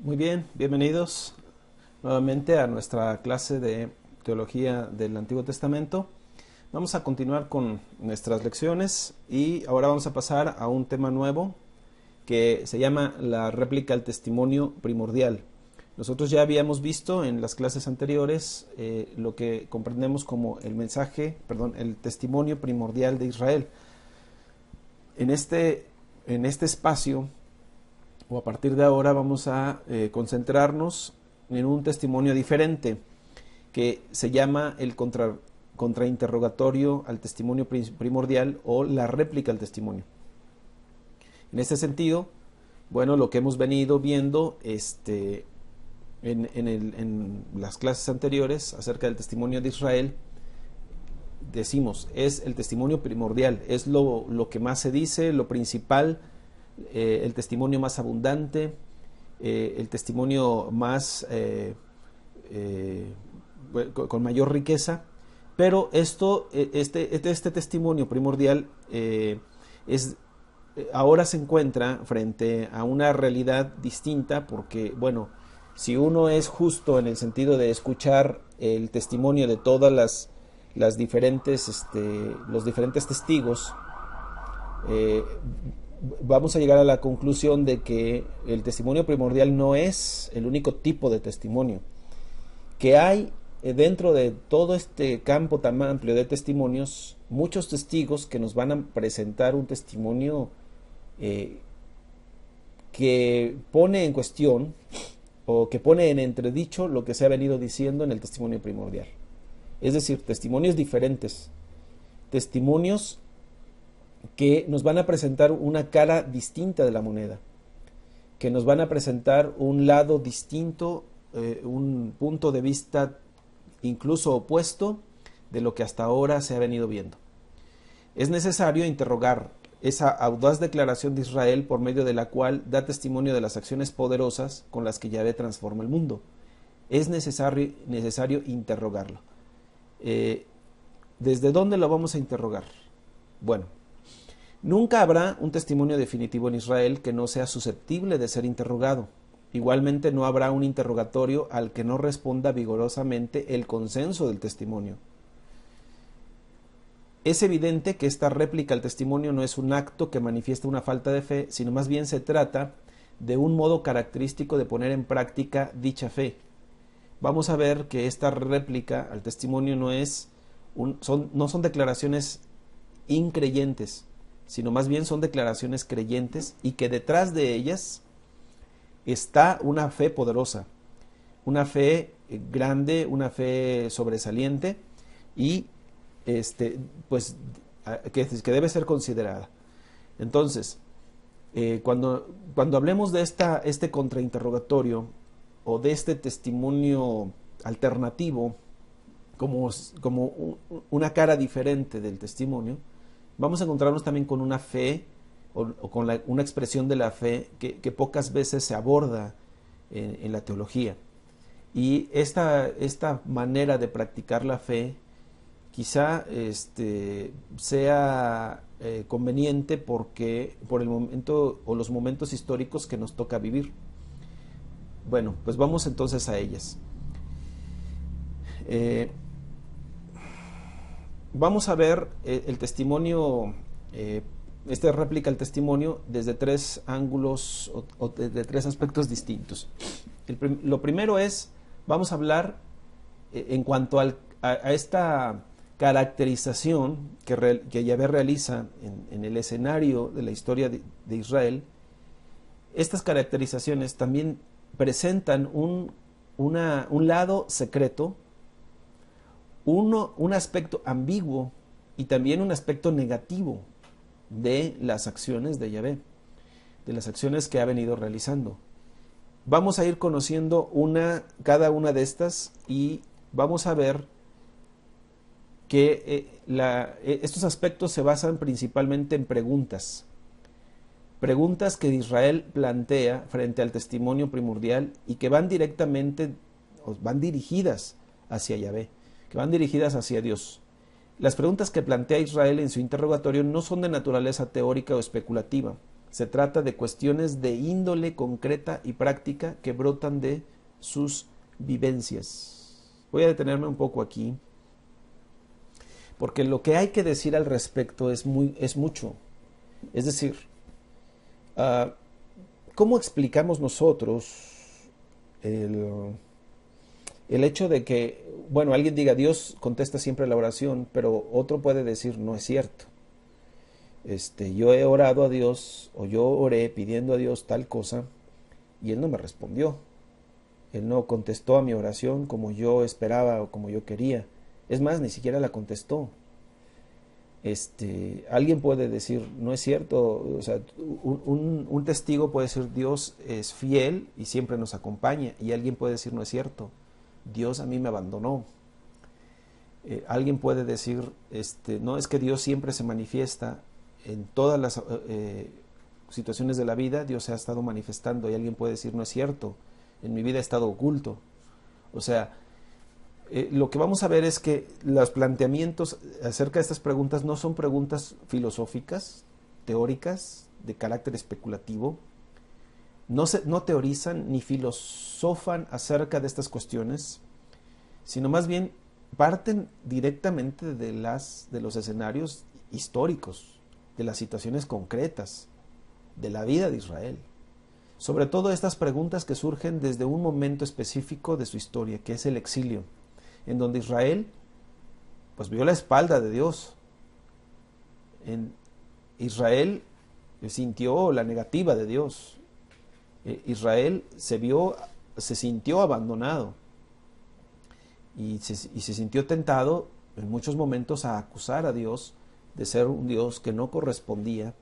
Muy bien, bienvenidos nuevamente a nuestra clase de Teología del Antiguo Testamento. Vamos a continuar con nuestras lecciones y ahora vamos a pasar a un tema nuevo que se llama la réplica al testimonio primordial. Nosotros ya habíamos visto en las clases anteriores lo que comprendemos como el testimonio primordial de Israel. En este espacio, o a partir de ahora, vamos a concentrarnos en un testimonio diferente que se llama el contrainterrogatorio al testimonio primordial o la réplica al testimonio. En este sentido, bueno, lo que hemos venido viendo en las clases anteriores acerca del testimonio de Israel, decimos, es el testimonio primordial, es lo que más se dice, lo principal, el testimonio más abundante, el testimonio más con mayor riqueza, pero este testimonio primordial ahora se encuentra frente a una realidad distinta, porque bueno, si uno es justo en el sentido de escuchar el testimonio de todas los diferentes testigos, vamos a llegar a la conclusión de que el testimonio primordial no es el único tipo de testimonio, que hay dentro de todo este campo tan amplio de testimonios, muchos testigos que nos van a presentar un testimonio que pone en cuestión o que pone en entredicho lo que se ha venido diciendo en el testimonio primordial. Es decir, testimonios diferentes, testimonios que nos van a presentar una cara distinta de la moneda, que nos van a presentar un lado distinto, un punto de vista incluso opuesto de lo que hasta ahora se ha venido viendo. Es necesario interrogar esa audaz declaración de Israel por medio de la cual da testimonio de las acciones poderosas con las que Yahvé transforma el mundo. Es necesario interrogarlo. ¿Desde dónde lo vamos a interrogar? Bueno, nunca habrá un testimonio definitivo en Israel que no sea susceptible de ser interrogado. Igualmente no habrá un interrogatorio al que no responda vigorosamente el consenso del testimonio. Es evidente que esta réplica al testimonio no es un acto que manifiesta una falta de fe, sino más bien se trata de un modo característico de poner en práctica dicha fe. Vamos a ver que esta réplica al testimonio no son declaraciones increyentes, sino más bien son declaraciones creyentes, y que detrás de ellas está una fe poderosa, una fe grande, una fe sobresaliente y que debe ser considerada. Entonces, cuando hablemos de este contrainterrogatorio o de este testimonio alternativo como una cara diferente del testimonio, vamos a encontrarnos también con una fe o con una expresión de la fe que pocas veces se aborda en la teología. Y esta manera de practicar la fe quizá sea conveniente por el momento o los momentos históricos que nos toca vivir. Bueno, pues vamos entonces a ellas. Vamos a ver el testimonio, réplica al testimonio desde tres ángulos o de tres aspectos distintos. Lo primero es, vamos a hablar en cuanto a esta caracterización que Yahvé realiza en el escenario de la historia de Israel. Estas caracterizaciones también presentan un lado secreto, un aspecto ambiguo y también un aspecto negativo de las acciones de Yahvé, de las acciones que ha venido realizando. Vamos a ir conociendo cada una de estas y vamos a ver que estos aspectos se basan principalmente en preguntas que Israel plantea frente al testimonio primordial y que van dirigidas hacia Yahvé, que van dirigidas hacia Dios. Las preguntas que plantea Israel en su interrogatorio no son de naturaleza teórica o especulativa, Se trata de cuestiones de índole concreta y práctica que brotan de sus vivencias. Voy a detenerme un poco aquí, porque lo que hay que decir al respecto es mucho. Es decir, ¿cómo explicamos nosotros el hecho de que, bueno, alguien diga Dios contesta siempre la oración, pero otro puede decir no es cierto? Yo he orado a Dios, o yo oré pidiendo a Dios tal cosa, y Él no me respondió. Él no contestó a mi oración como yo esperaba o como yo quería. Es más, ni siquiera la contestó. Alguien puede decir, no es cierto, o sea, un testigo puede decir, Dios es fiel y siempre nos acompaña, y alguien puede decir, no es cierto, Dios a mí me abandonó. Alguien puede decir, no, es que Dios siempre se manifiesta en todas las situaciones de la vida, Dios se ha estado manifestando, y alguien puede decir, no es cierto, en mi vida ha estado oculto. O sea, lo que vamos a ver es que los planteamientos acerca de estas preguntas no son preguntas filosóficas, teóricas, de carácter especulativo. No teorizan ni filosofan acerca de estas cuestiones, sino más bien parten directamente de los escenarios históricos, de las situaciones concretas, de la vida de Israel. Sobre todo estas preguntas que surgen desde un momento específico de su historia, que es el exilio, en donde Israel pues vio la espalda de Dios. Israel sintió la negativa de Dios. Israel se sintió abandonado y se sintió tentado en muchos momentos a acusar a Dios de ser un Dios que no correspondía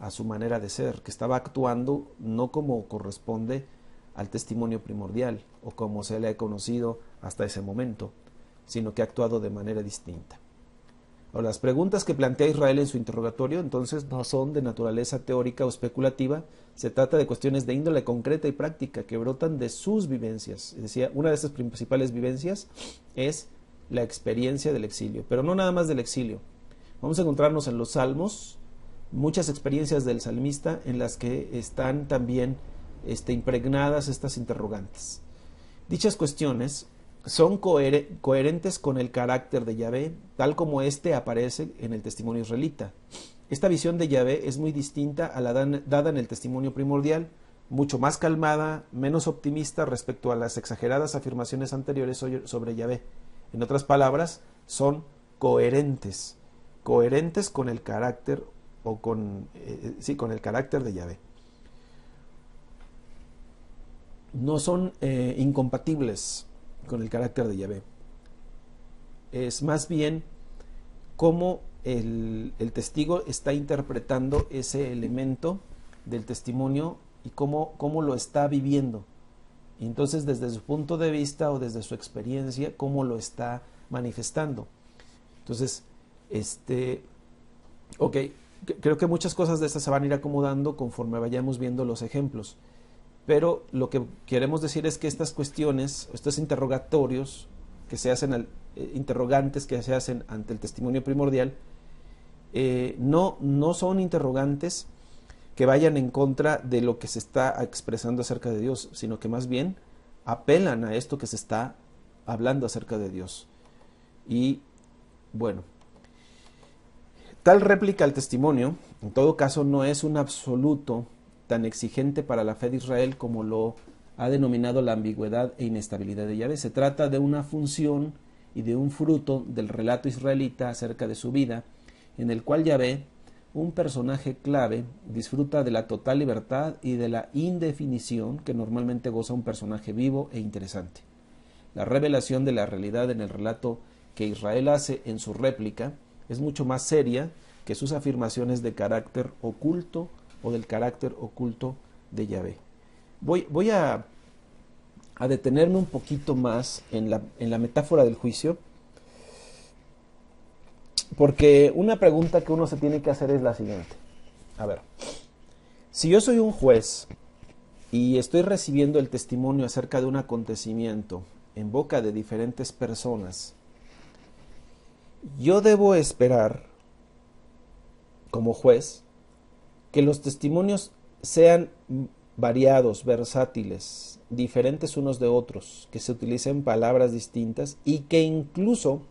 a su manera de ser, que estaba actuando no como corresponde al testimonio primordial o como se le ha conocido hasta ese momento, sino que ha actuado de manera distinta. Ahora, las preguntas que plantea Israel en su interrogatorio entonces no son de naturaleza teórica o especulativa, se trata de cuestiones de índole concreta y práctica que brotan de sus vivencias. Decía, una de estas principales vivencias es la experiencia del exilio, pero no nada más del exilio. Vamos a encontrarnos en los Salmos muchas experiencias del salmista en las que están también impregnadas estas interrogantes. Dichas cuestiones son coherentes con el carácter de Yahvé, tal como aparece en el testimonio israelita. Esta visión de Yahvé es muy distinta a la dada en el testimonio primordial, mucho más calmada, menos optimista respecto a las exageradas afirmaciones anteriores sobre Yahvé. En otras palabras, son coherentes con el carácter con el carácter de Yahvé. No son incompatibles con el carácter de Yahvé. Es más bien cómo el testigo está interpretando ese elemento del testimonio y cómo lo está viviendo. Y entonces, desde su punto de vista o desde su experiencia, cómo lo está manifestando. Entonces, creo que muchas cosas de estas se van a ir acomodando conforme vayamos viendo los ejemplos. Pero lo que queremos decir es que estas cuestiones, estos interrogatorios que se hacen, interrogantes que se hacen ante el testimonio primordial, no son interrogantes que vayan en contra de lo que se está expresando acerca de Dios, sino que más bien apelan a esto que se está hablando acerca de Dios. Y bueno, tal réplica al testimonio, en todo caso, no es un absoluto tan exigente para la fe de Israel como lo ha denominado la ambigüedad e inestabilidad de Yahvé. Se trata de una función y de un fruto del relato israelita acerca de su vida, en el cual Yahvé, un personaje clave, disfruta de la total libertad y de la indefinición que normalmente goza un personaje vivo e interesante. La revelación de la realidad en el relato que Israel hace en su réplica es mucho más seria que sus afirmaciones de carácter oculto o del carácter oculto de Yahvé. Voy a detenerme un poquito más en la metáfora del juicio, porque una pregunta que uno se tiene que hacer es la siguiente. A ver, si yo soy un juez y estoy recibiendo el testimonio acerca de un acontecimiento en boca de diferentes personas, yo debo esperar, como juez, que los testimonios sean variados, versátiles, diferentes unos de otros, que se utilicen palabras distintas y que incluso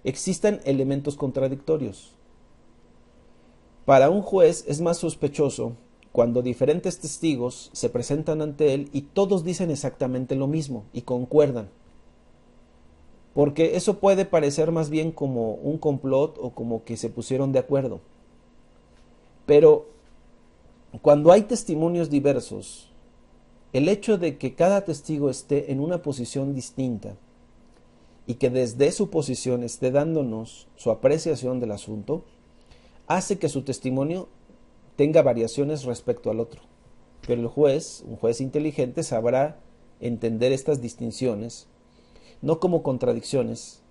existan elementos contradictorios. Para un juez es más sospechoso cuando diferentes testigos se presentan ante él y todos dicen exactamente lo mismo y concuerdan, porque eso puede parecer más bien como un complot o como que se pusieron de acuerdo. Pero cuando hay testimonios diversos, el hecho de que cada testigo esté en una posición distinta y que desde su posición esté dándonos su apreciación del asunto, hace que su testimonio tenga variaciones respecto al otro. Pero el juez, un juez inteligente, sabrá entender estas distinciones, no como contradicciones,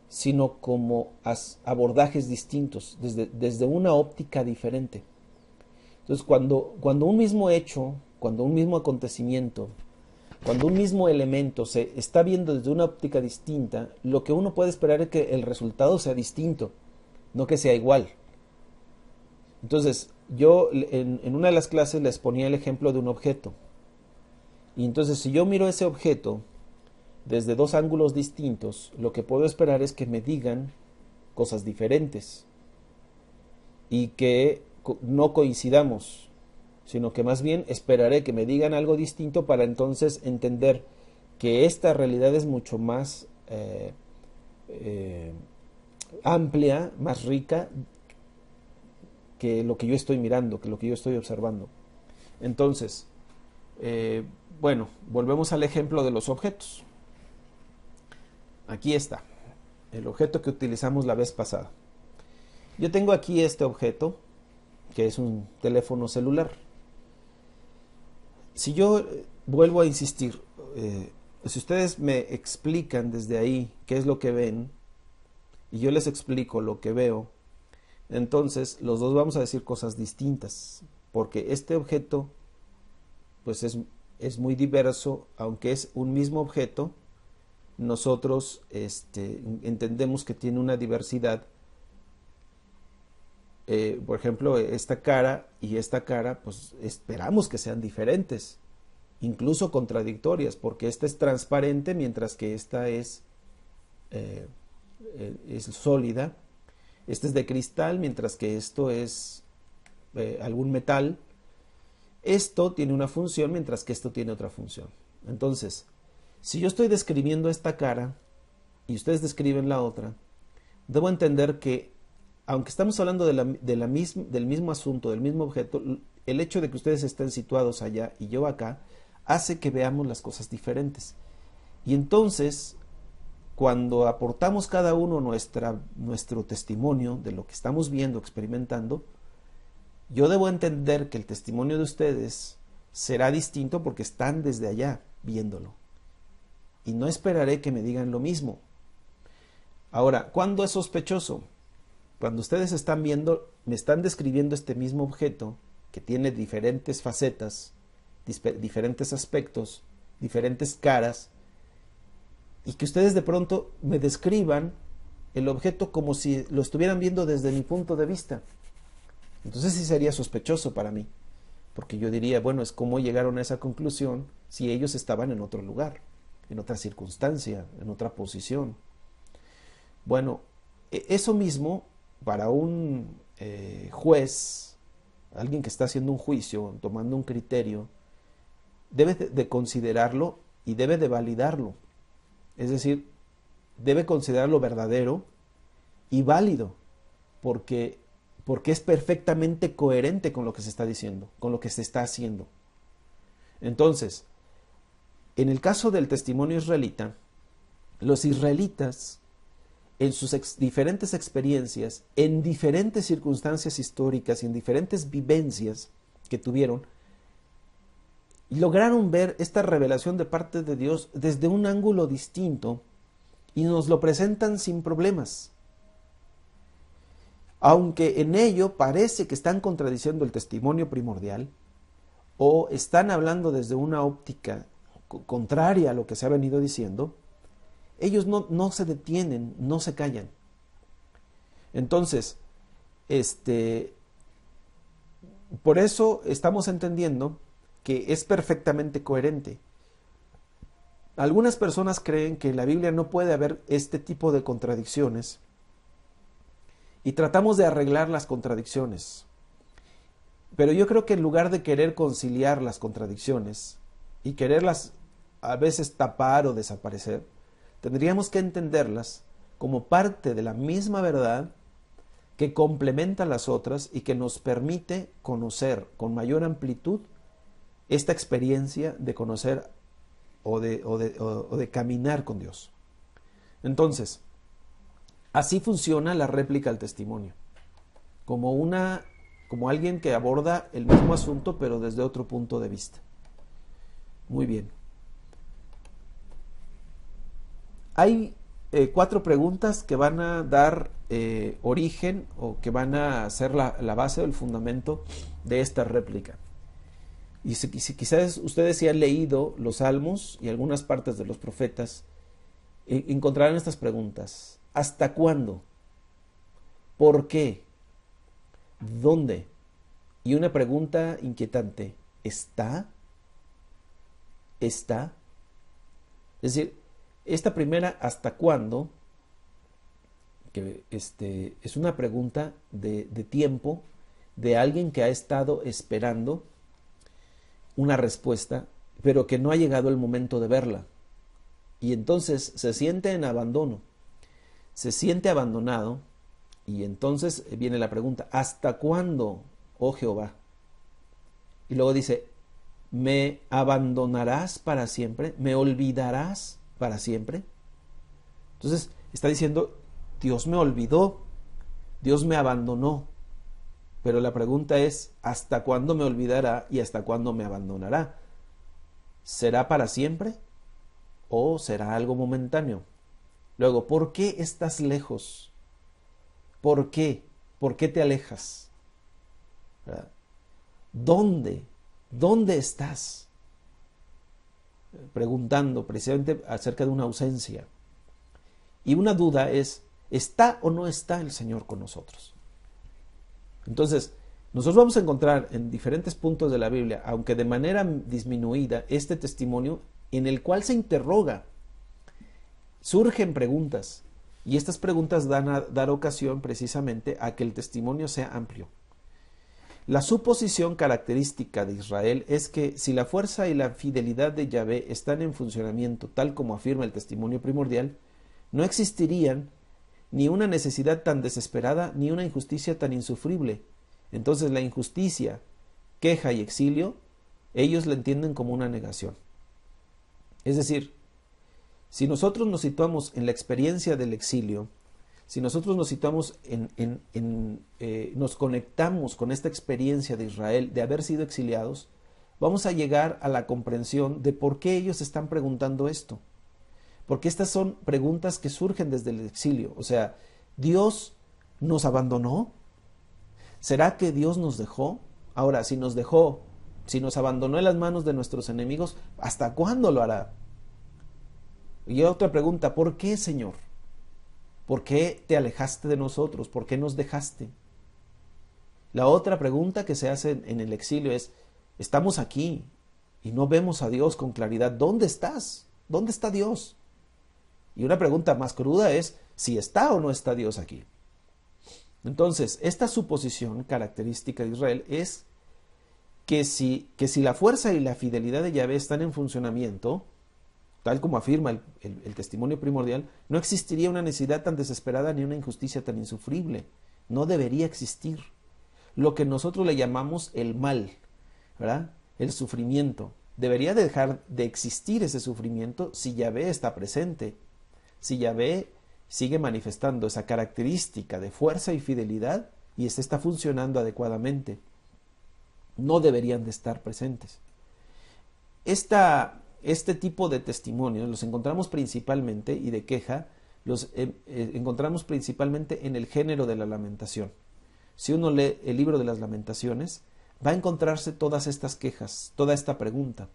sino como abordajes distintos, desde una óptica diferente. Entonces, cuando un mismo hecho, cuando un mismo acontecimiento, cuando un mismo elemento se está viendo desde una óptica distinta, lo que uno puede esperar es que el resultado sea distinto, no que sea igual. Entonces, yo en una de las clases les ponía el ejemplo de un objeto. Y entonces, si yo miro ese objeto desde dos ángulos distintos, lo que puedo esperar es que me digan cosas diferentes y que no coincidamos, sino que más bien esperaré que me digan algo distinto para entonces entender que esta realidad es mucho más amplia, más rica que lo que yo estoy mirando, que lo que yo estoy observando. Entonces, bueno, volvemos al ejemplo de los objetos. Aquí está, el objeto que utilizamos la vez pasada. Yo tengo aquí este objeto, que es un teléfono celular. Si yo vuelvo a insistir, si ustedes me explican desde ahí qué es lo que ven, y yo les explico lo que veo, entonces los dos vamos a decir cosas distintas, porque este objeto pues es muy diverso, aunque es un mismo objeto, nosotros entendemos que tiene una diversidad. Por ejemplo, esta cara y esta cara, pues esperamos que sean diferentes, incluso contradictorias, porque esta es transparente mientras que esta es sólida. Este es de cristal, mientras que esto es algún metal. Esto tiene una función, mientras que esto tiene otra función. Entonces, si yo estoy describiendo esta cara y ustedes describen la otra, debo entender que, aunque estamos hablando del mismo asunto, del mismo objeto, el hecho de que ustedes estén situados allá y yo acá, hace que veamos las cosas diferentes. Y entonces, cuando aportamos cada uno nuestro testimonio de lo que estamos viendo, experimentando, yo debo entender que el testimonio de ustedes será distinto porque están desde allá viéndolo. Y no esperaré que me digan lo mismo. Ahora, ¿cuándo es sospechoso? Cuando ustedes están viendo, me están describiendo este mismo objeto que tiene diferentes facetas, diferentes aspectos, diferentes caras, y que ustedes de pronto me describan el objeto como si lo estuvieran viendo desde mi punto de vista. Entonces sí sería sospechoso para mí, porque yo diría, bueno, es cómo llegaron a esa conclusión si ellos estaban en otro lugar, en otra circunstancia, en otra posición. Bueno, eso mismo para un juez, alguien que está haciendo un juicio, tomando un criterio, debe de considerarlo y debe de validarlo. Es decir, debe considerarlo verdadero y válido, porque es perfectamente coherente con lo que se está diciendo, con lo que se está haciendo. Entonces, en el caso del testimonio israelita, los israelitas, en sus diferentes experiencias, en diferentes circunstancias históricas y en diferentes vivencias que tuvieron, lograron ver esta revelación de parte de Dios desde un ángulo distinto y nos lo presentan sin problemas. Aunque en ello parece que están contradiciendo el testimonio primordial o están hablando desde una óptica contraria a lo que se ha venido diciendo, ellos no se detienen, no se callan. Entonces, Por eso estamos entendiendo que es perfectamente coherente. Algunas personas creen que en la Biblia no puede haber este tipo de contradicciones y tratamos de arreglar las contradicciones. Pero yo creo que en lugar de querer conciliar las contradicciones y quererlas a veces tapar o desaparecer, tendríamos que entenderlas como parte de la misma verdad que complementa las otras y que nos permite conocer con mayor amplitud esta experiencia de conocer o de caminar con Dios. Entonces, así funciona la réplica al testimonio, como alguien que aborda el mismo asunto pero desde otro punto de vista. Muy bien. Hay 4 preguntas que van a dar origen o que van a ser la base o el fundamento de esta réplica. Y si quizás ustedes si han leído los Salmos y algunas partes de los profetas, encontrarán estas preguntas. ¿Hasta cuándo? ¿Por qué? ¿Dónde? Y una pregunta inquietante. ¿Está? ¿Está? Es decir, esta primera ¿hasta cuándo? Que es una pregunta de tiempo de alguien que ha estado esperando una respuesta, pero que no ha llegado el momento de verla. Y entonces se siente en abandono, se siente abandonado, y entonces viene la pregunta, ¿hasta cuándo, oh Jehová? Y luego dice, ¿me abandonarás para siempre? ¿Me olvidarás para siempre? Entonces está diciendo, Dios me olvidó, Dios me abandonó. Pero la pregunta es, ¿hasta cuándo me olvidará y hasta cuándo me abandonará? ¿Será para siempre o será algo momentáneo? Luego, ¿por qué estás lejos? ¿Por qué? ¿Por qué te alejas? ¿Verdad? ¿Dónde? ¿Dónde estás? Preguntando precisamente acerca de una ausencia. Y una duda es, ¿está o no está el Señor con nosotros? Entonces, nosotros vamos a encontrar en diferentes puntos de la Biblia, aunque de manera disminuida, este testimonio en el cual se interroga, surgen preguntas, y estas preguntas dan a dar ocasión precisamente a que el testimonio sea amplio. La suposición característica de Israel es que si la fuerza y la fidelidad de Yahvé están en funcionamiento, tal como afirma el testimonio primordial, no existirían ni una necesidad tan desesperada, ni una injusticia tan insufrible. Entonces la injusticia, queja y exilio, ellos la entienden como una negación. Es decir, si nosotros nos situamos en la experiencia del exilio, si nosotros nos situamos nos conectamos con esta experiencia de Israel de haber sido exiliados, vamos a llegar a la comprensión de por qué ellos están preguntando esto. Porque estas son preguntas que surgen desde el exilio. O sea, ¿Dios nos abandonó? ¿Será que Dios nos dejó? Ahora, si nos dejó, si nos abandonó en las manos de nuestros enemigos, ¿hasta cuándo lo hará? Y otra pregunta, ¿por qué, Señor? ¿Por qué te alejaste de nosotros? ¿Por qué nos dejaste? La otra pregunta que se hace en el exilio es, estamos aquí y no vemos a Dios con claridad. ¿Dónde estás? ¿Dónde está Dios? Y una pregunta más cruda es si está o no está Dios aquí. Entonces, esta suposición característica de Israel es que si la fuerza y la fidelidad de Yahvé están en funcionamiento, tal como afirma el testimonio primordial, no existiría una necesidad tan desesperada ni una injusticia tan insufrible. No debería existir. Lo que nosotros le llamamos el mal, ¿verdad? El sufrimiento. Debería dejar de existir ese sufrimiento si Yahvé está presente. Si Yahvé sigue manifestando esa característica de fuerza y fidelidad y está funcionando adecuadamente, no deberían de estar presentes. Este tipo de testimonios los encontramos principalmente, y de queja, los encontramos principalmente en el género de la lamentación. Si uno lee el libro de las lamentaciones, va a encontrarse todas estas quejas, toda esta pregunta.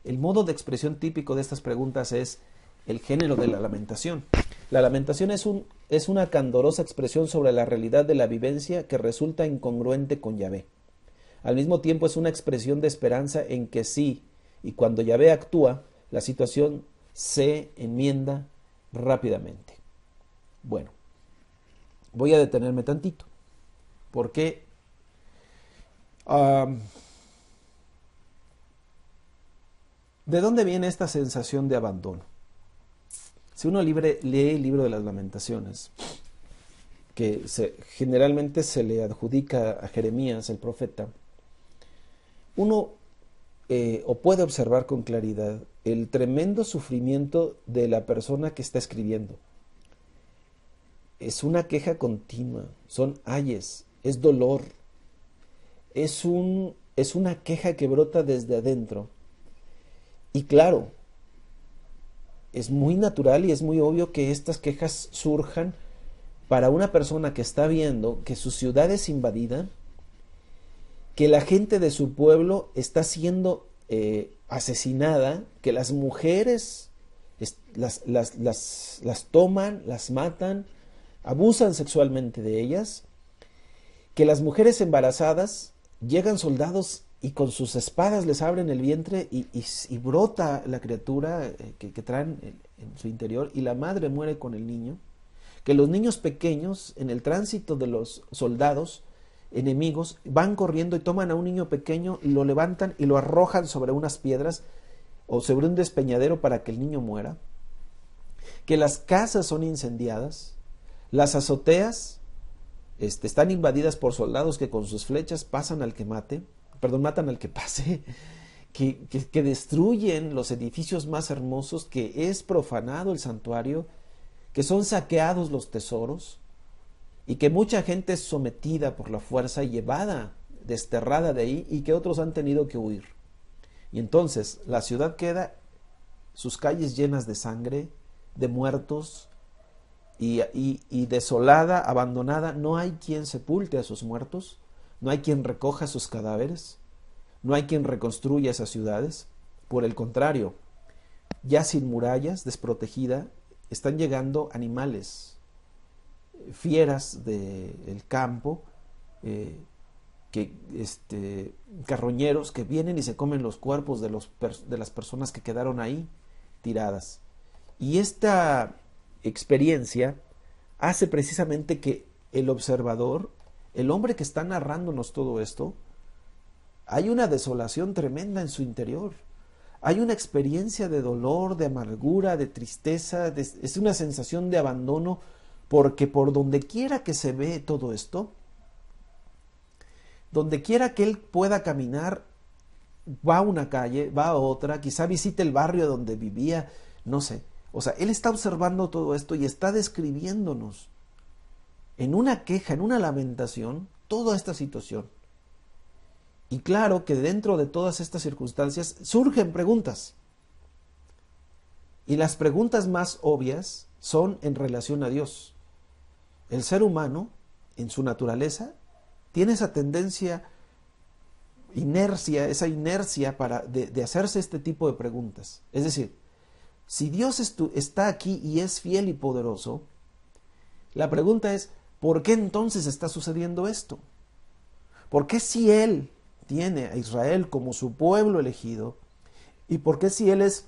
El modo de expresión típico de estas preguntas es el género de la lamentación. La lamentación es una candorosa expresión sobre la realidad de la vivencia que resulta incongruente con Yahvé. Al mismo tiempo es una expresión de esperanza en que sí, y cuando Yahvé actúa, la situación se enmienda rápidamente. Bueno, voy a detenerme tantito, porque ¿de dónde viene esta sensación de abandono? Si uno lee el libro de las Lamentaciones, que generalmente se le adjudica a Jeremías, el profeta, uno o puede observar con claridad el tremendo sufrimiento de la persona que está escribiendo. Es una queja continua, son ayes, es dolor, es una queja que brota desde adentro. Y claro, es muy natural y es muy obvio que estas quejas surjan para una persona que está viendo que su ciudad es invadida, que la gente de su pueblo está siendo asesinada, que las mujeres las toman, las matan, abusan sexualmente de ellas, que las mujeres embarazadas llegan soldados y con sus espadas les abren el vientre y brota la criatura que traen en su interior y la madre muere con el niño, que los niños pequeños en el tránsito de los soldados enemigos van corriendo y toman a un niño pequeño, lo levantan y lo arrojan sobre unas piedras o sobre un despeñadero para que el niño muera, que las casas son incendiadas, las azoteas están invadidas por soldados que con sus flechas matan al que pase, que destruyen los edificios más hermosos, que es profanado el santuario, que son saqueados los tesoros y que mucha gente es sometida por la fuerza y llevada, desterrada de ahí y que otros han tenido que huir. Y entonces la ciudad queda, sus calles llenas de sangre, de muertos y desolada, abandonada. No hay quien sepulte a sus muertos, no hay quien recoja sus cadáveres, no hay quien reconstruya esas ciudades. Por el contrario, ya sin murallas, desprotegida, están llegando animales, fieras del campo, carroñeros que vienen y se comen los cuerpos de las personas que quedaron ahí tiradas. Y esta experiencia hace precisamente que el observador, el hombre que está narrándonos todo esto, hay una desolación tremenda en su interior. Hay una experiencia de dolor, de amargura, de tristeza, es una sensación de abandono, porque por donde quiera que se ve todo esto, donde quiera que él pueda caminar, va a una calle, va a otra, quizá visite el barrio donde vivía, no sé. O sea, él está observando todo esto y está describiéndonos en una queja, en una lamentación, toda esta situación. Y claro que dentro de todas estas circunstancias surgen preguntas. Y las preguntas más obvias son en relación a Dios. El ser humano, en su naturaleza, tiene esa tendencia, esa inercia de hacerse este tipo de preguntas. Es decir, si Dios está aquí y es fiel y poderoso, la pregunta es, ¿por qué entonces está sucediendo esto? ¿Por qué si Él tiene a Israel como su pueblo elegido? ¿Y por qué si Él es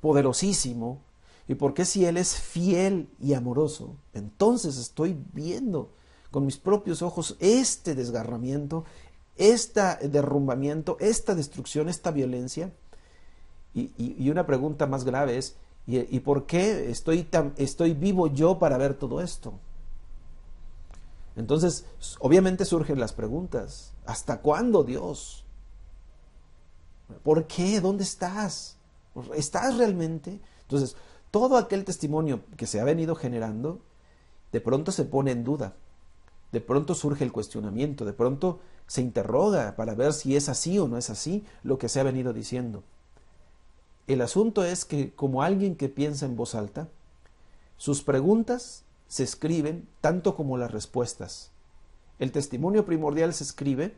poderosísimo? ¿Y por qué si Él es fiel y amoroso? Entonces estoy viendo con mis propios ojos este desgarramiento, este derrumbamiento, esta destrucción, esta violencia. Y una pregunta más grave es, ¿y por qué estoy vivo yo para ver todo esto? Entonces, obviamente surgen las preguntas. ¿Hasta cuándo, Dios? ¿Por qué? ¿Dónde estás? ¿Estás realmente? Entonces, todo aquel testimonio que se ha venido generando, de pronto se pone en duda. De pronto surge el cuestionamiento. De pronto se interroga para ver si es así o no es así lo que se ha venido diciendo. El asunto es que, como alguien que piensa en voz alta, sus preguntas se escriben tanto como las respuestas. El testimonio primordial se escribe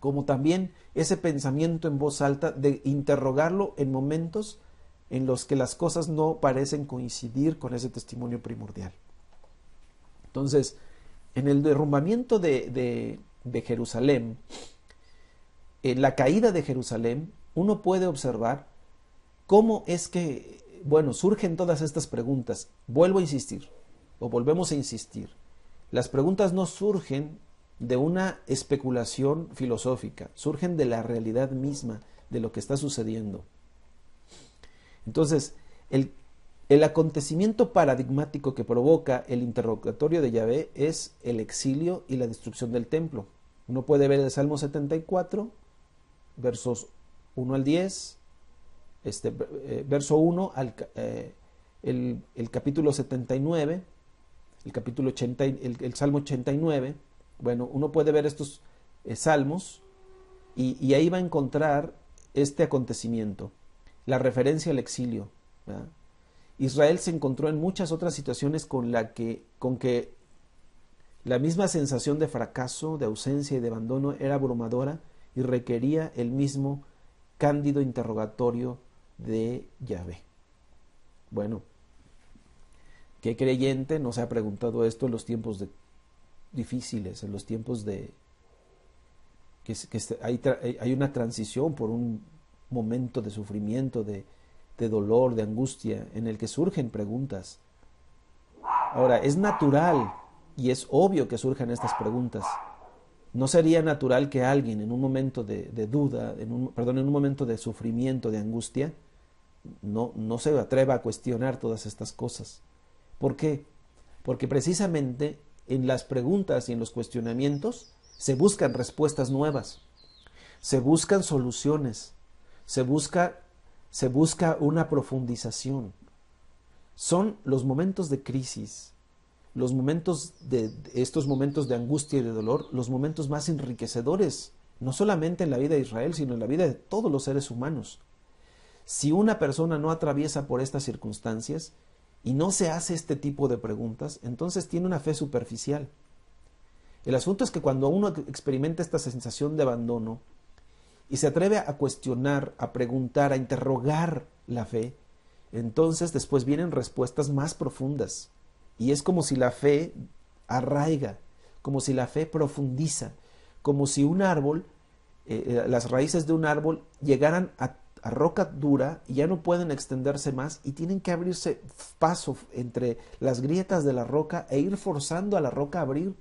como también ese pensamiento en voz alta de interrogarlo en momentos en los que las cosas no parecen coincidir con ese testimonio primordial. Entonces, en el derrumbamiento de Jerusalén, en la caída de Jerusalén, uno puede observar cómo es que, bueno, surgen todas estas preguntas. Vuelvo a insistir, o volvemos a insistir. Las preguntas no surgen de una especulación filosófica, surgen de la realidad misma, de lo que está sucediendo. Entonces, el acontecimiento paradigmático que provoca el interrogatorio de Yahvé es el exilio y la destrucción del templo. Uno puede ver el Salmo 74, versos 1 al 10, verso 1 el capítulo 79, el capítulo 80, el Salmo 89. Bueno, uno puede ver estos salmos y ahí va a encontrar este acontecimiento, la referencia al exilio, ¿verdad? Israel se encontró en muchas otras situaciones con que la misma sensación de fracaso, de ausencia y de abandono era abrumadora y requería el mismo cándido interrogatorio de Yahvé. Bueno, ¿qué creyente no se ha preguntado esto en los tiempos difíciles, en los tiempos de hay una transición por un momento de sufrimiento, de dolor, de angustia, en el que surgen preguntas? Ahora, es natural y es obvio que surjan estas preguntas. ¿No sería natural que alguien en un momento de duda, en un momento de sufrimiento, de angustia, no se atreva a cuestionar todas estas cosas? ¿Por qué? Porque precisamente en las preguntas y en los cuestionamientos se buscan respuestas nuevas, se buscan soluciones, se busca una profundización. Son los momentos de crisis, estos momentos de angustia y de dolor, los momentos más enriquecedores, no solamente en la vida de Israel, sino en la vida de todos los seres humanos. Si una persona no atraviesa por estas circunstancias y no se hace este tipo de preguntas, entonces tiene una fe superficial. El asunto es que cuando uno experimenta esta sensación de abandono y se atreve a cuestionar, a preguntar, a interrogar la fe, entonces después vienen respuestas más profundas. Y es como si la fe arraiga, como si la fe profundiza, como si un árbol, las raíces de un árbol llegaran a roca dura y ya no pueden extenderse más y tienen que abrirse paso entre las grietas de la roca e ir forzando a la roca a abrir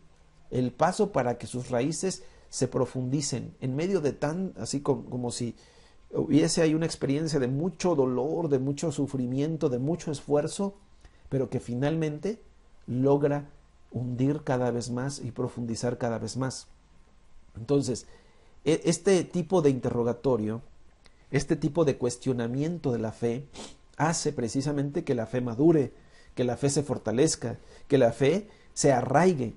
el paso para que sus raíces se profundicen en medio de así como si hubiese ahí una experiencia de mucho dolor, de mucho sufrimiento, de mucho esfuerzo, pero que finalmente logra hundir cada vez más y profundizar cada vez más. Entonces, este tipo de interrogatorio, este tipo de cuestionamiento de la fe, hace precisamente que la fe madure, que la fe se fortalezca, que la fe se arraigue.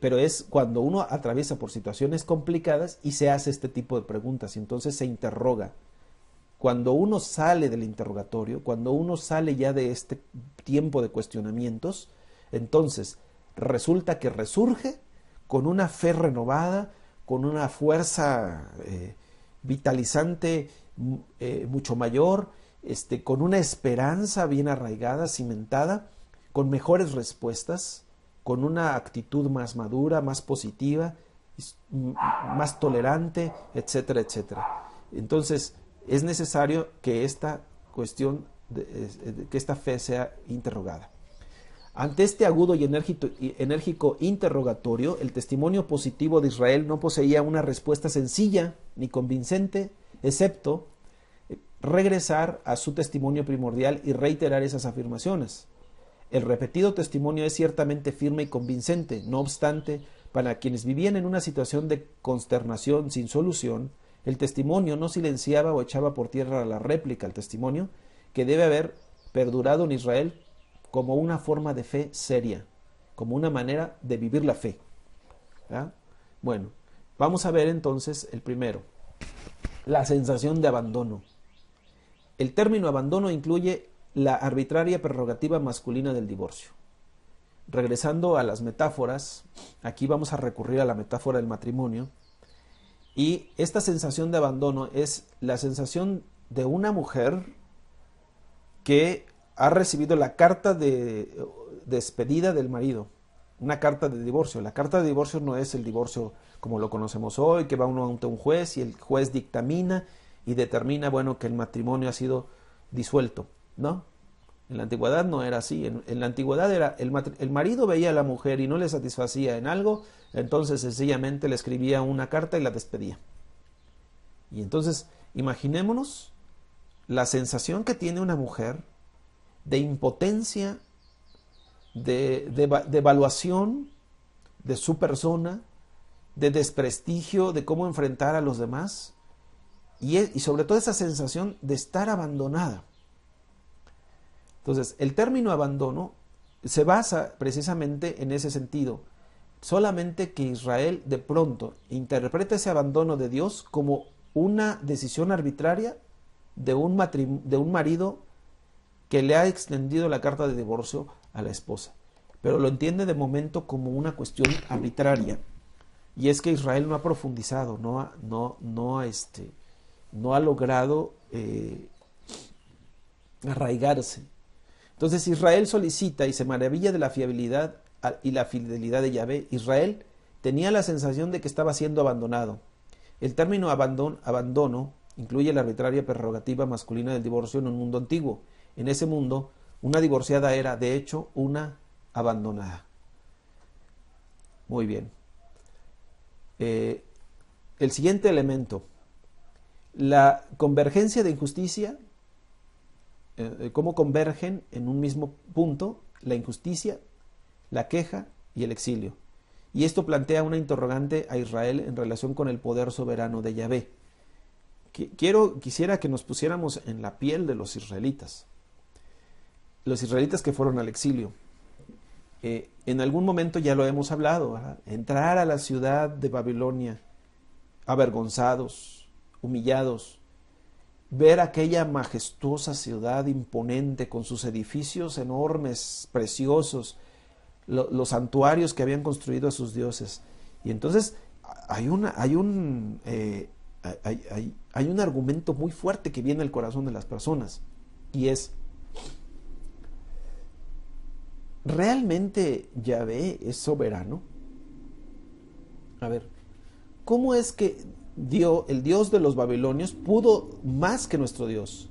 Pero es cuando uno atraviesa por situaciones complicadas y se hace este tipo de preguntas y entonces se interroga. Cuando uno sale del interrogatorio, cuando uno sale ya de este tiempo de cuestionamientos, entonces resulta que resurge con una fe renovada, con una fuerza vitalizante mucho mayor, con una esperanza bien arraigada, cimentada, con mejores respuestas, con una actitud más madura, más positiva, más tolerante, etcétera, etcétera. Entonces, es necesario que esta cuestión, que esta fe sea interrogada. Ante este agudo y enérgico interrogatorio, el testimonio positivo de Israel no poseía una respuesta sencilla ni convincente, excepto regresar a su testimonio primordial y reiterar esas afirmaciones. El repetido testimonio es ciertamente firme y convincente, no obstante, para quienes vivían en una situación de consternación sin solución, el testimonio no silenciaba o echaba por tierra la réplica al testimonio que debe haber perdurado en Israel como una forma de fe seria, como una manera de vivir la fe. ¿Ya? Bueno, vamos a ver entonces el primero, la sensación de abandono. El término abandono incluye la arbitraria prerrogativa masculina del divorcio. Regresando a las metáforas, aquí vamos a recurrir a la metáfora del matrimonio, y esta sensación de abandono es la sensación de una mujer que ha recibido la carta de despedida del marido, una carta de divorcio. La carta de divorcio no es el divorcio como lo conocemos hoy, que va uno ante un juez y el juez dictamina y determina, bueno, que el matrimonio ha sido disuelto, ¿no? En la antigüedad no era así. En la antigüedad era el marido veía a la mujer y no le satisfacía en algo, entonces sencillamente le escribía una carta y la despedía. Y entonces imaginémonos la sensación que tiene una mujer de impotencia, de evaluación de su persona, de desprestigio, de cómo enfrentar a los demás y sobre todo esa sensación de estar abandonada. Entonces, el término abandono se basa precisamente en ese sentido. Solamente que Israel de pronto interpreta ese abandono de Dios como una decisión arbitraria de un marido que le ha extendido la carta de divorcio a la esposa. Pero lo entiende de momento como una cuestión arbitraria. Y es que Israel no ha profundizado, no ha logrado arraigarse. Entonces Israel solicita y se maravilla de la fiabilidad y la fidelidad de Yahvé. Israel tenía la sensación de que estaba siendo abandonado. El término abandono incluye la arbitraria prerrogativa masculina del divorcio en un mundo antiguo. En ese mundo, una divorciada era, de hecho, una abandonada. Muy bien. El siguiente elemento, la convergencia de injusticia, cómo convergen en un mismo punto la injusticia, la queja y el exilio. Y esto plantea una interrogante a Israel en relación con el poder soberano de Yahvé. Quisiera que nos pusiéramos en la piel de los israelitas que fueron al exilio. En algún momento ya lo hemos hablado, ¿verdad? Entrar a la ciudad de Babilonia avergonzados, humillados, ver aquella majestuosa ciudad imponente con sus edificios enormes, preciosos, los santuarios que habían construido a sus dioses. Y entonces hay un argumento muy fuerte que viene al corazón de las personas, y es: ¿realmente Yahvé es soberano? A ver, ¿cómo es que el Dios de los babilonios pudo más que nuestro Dios?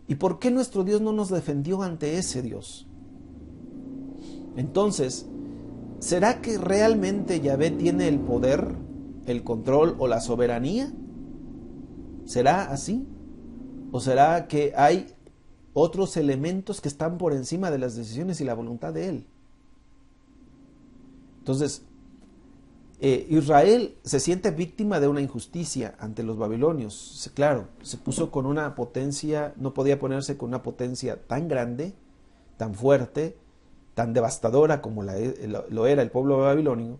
¿Y por qué nuestro Dios no nos defendió ante ese Dios? Entonces, ¿será que realmente Yahvé tiene el poder, el control o la soberanía? ¿Será así? ¿O será que hay otros elementos que están por encima de las decisiones y la voluntad de Él? Entonces, Israel se siente víctima de una injusticia ante los babilonios. Claro, se puso con una potencia, no podía ponerse con una potencia tan grande, tan fuerte, tan devastadora como lo era el pueblo babilonio,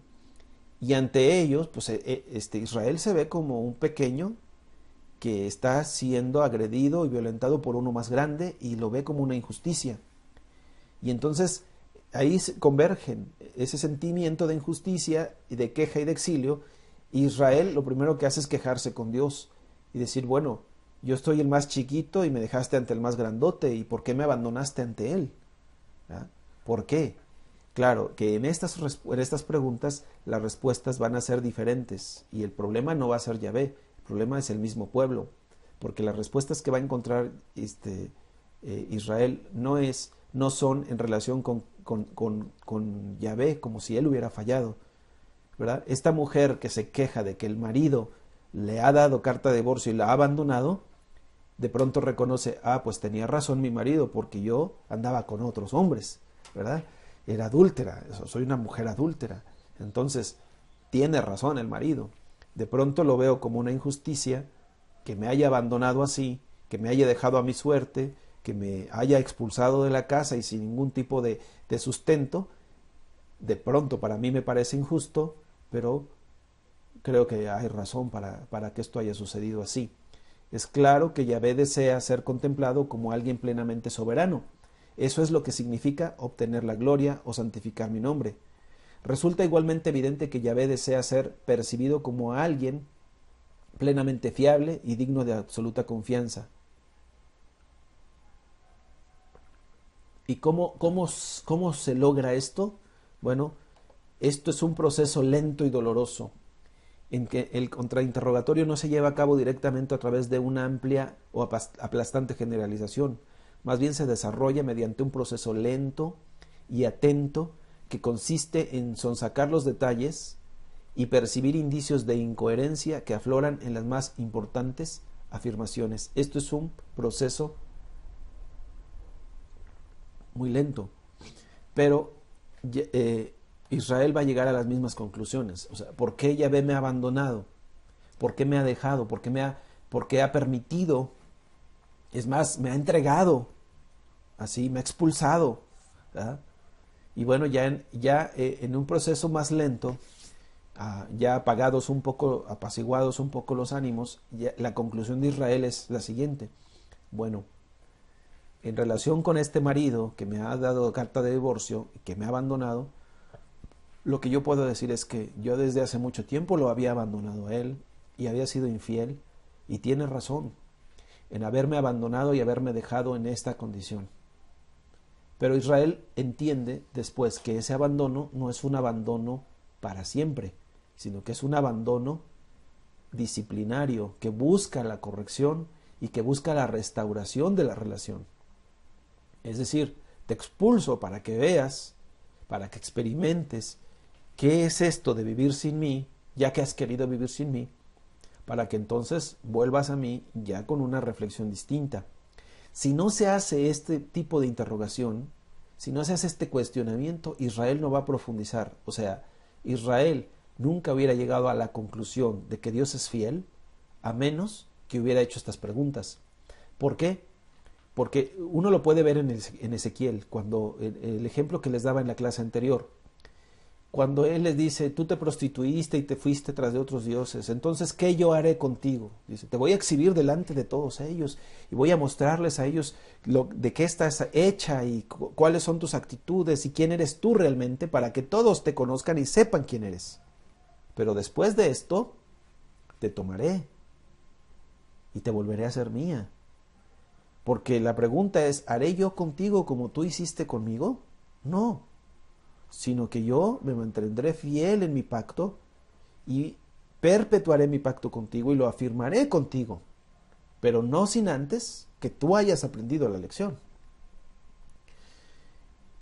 y ante ellos, pues Israel se ve como un pequeño que está siendo agredido y violentado por uno más grande, y lo ve como una injusticia. Y entonces ahí convergen ese sentimiento de injusticia y de queja y de exilio. Israel lo primero que hace es quejarse con Dios y decir: bueno, yo estoy el más chiquito y me dejaste ante el más grandote, ¿y por qué me abandonaste ante él? ¿Ah? ¿Por qué? Claro que en estas preguntas las respuestas van a ser diferentes, y el problema no va a ser Yahvé, el problema es el mismo pueblo, porque las respuestas que va a encontrar Israel no son en relación con Yahvé, como si él hubiera fallado, ¿verdad? Esta mujer que se queja de que el marido le ha dado carta de divorcio y la ha abandonado, de pronto reconoce: pues tenía razón mi marido, porque yo andaba con otros hombres, ¿verdad? Era adúltera, soy una mujer adúltera. Entonces, tiene razón el marido. De pronto lo veo como una injusticia que me haya abandonado así, que me haya dejado a mi suerte, que me haya expulsado de la casa y sin ningún tipo de sustento. De pronto para mí me parece injusto, pero creo que hay razón para que esto haya sucedido así. Es claro que Yahvé desea ser contemplado como alguien plenamente soberano. Eso es lo que significa obtener la gloria o santificar mi nombre. Resulta igualmente evidente que Yahvé desea ser percibido como alguien plenamente fiable y digno de absoluta confianza. ¿Y cómo se logra esto? Bueno, esto es un proceso lento y doloroso, en que el contrainterrogatorio no se lleva a cabo directamente a través de una amplia o aplastante generalización, más bien se desarrolla mediante un proceso lento y atento que consiste en sonsacar los detalles y percibir indicios de incoherencia que afloran en las más importantes afirmaciones. Esto es un proceso muy lento, pero Israel va a llegar a las mismas conclusiones. O sea, ¿por qué Yahvé me ha abandonado? ¿Por qué me ha dejado? ¿Por qué ha permitido? Es más, me ha entregado, así, me ha expulsado, ¿verdad? Y bueno, en un proceso más lento, ya apagados un poco, apaciguados un poco los ánimos, la conclusión de Israel es la siguiente. Bueno, en relación con este marido que me ha dado carta de divorcio y que me ha abandonado, lo que yo puedo decir es que yo desde hace mucho tiempo lo había abandonado a él y había sido infiel, y tiene razón en haberme abandonado y haberme dejado en esta condición. Pero Israel entiende después que ese abandono no es un abandono para siempre, sino que es un abandono disciplinario que busca la corrección y que busca la restauración de la relación. Es decir, te expulso para que veas, para que experimentes qué es esto de vivir sin mí, ya que has querido vivir sin mí, para que entonces vuelvas a mí ya con una reflexión distinta. Si no se hace este tipo de interrogación, si no se hace este cuestionamiento, Israel no va a profundizar. O sea, Israel nunca hubiera llegado a la conclusión de que Dios es fiel, a menos que hubiera hecho estas preguntas. ¿Por qué? Porque uno lo puede ver en Ezequiel, cuando el ejemplo que les daba en la clase anterior, cuando él les dice, tú te prostituiste y te fuiste tras de otros dioses, entonces, ¿qué yo haré contigo? Dice, te voy a exhibir delante de todos ellos y voy a mostrarles a ellos de qué estás hecha y cuáles son tus actitudes y quién eres tú realmente, para que todos te conozcan y sepan quién eres. Pero después de esto, te tomaré y te volveré a ser mía. Porque la pregunta es, ¿haré yo contigo como tú hiciste conmigo? No, sino que yo me mantendré fiel en mi pacto y perpetuaré mi pacto contigo y lo afirmaré contigo, pero no sin antes que tú hayas aprendido la lección.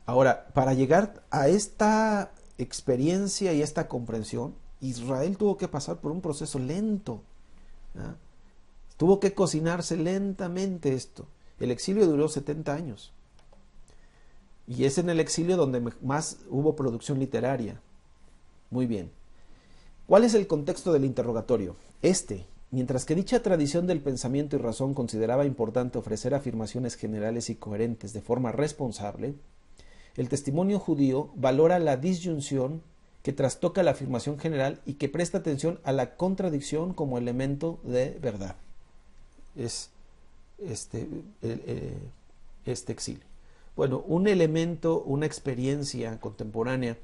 Ahora, para llegar a esta experiencia y esta comprensión, Israel tuvo que pasar por un proceso lento, ¿ah? Tuvo que cocinarse lentamente esto. El exilio duró 70 años. Y es en el exilio donde más hubo producción literaria. Muy bien. ¿Cuál es el contexto del interrogatorio? Mientras que dicha tradición del pensamiento y razón consideraba importante ofrecer afirmaciones generales y coherentes de forma responsable, el testimonio judío valora la disyunción que trastoca la afirmación general y que presta atención a la contradicción como elemento de verdad. Es este exilio. Bueno, un elemento, una experiencia contemporánea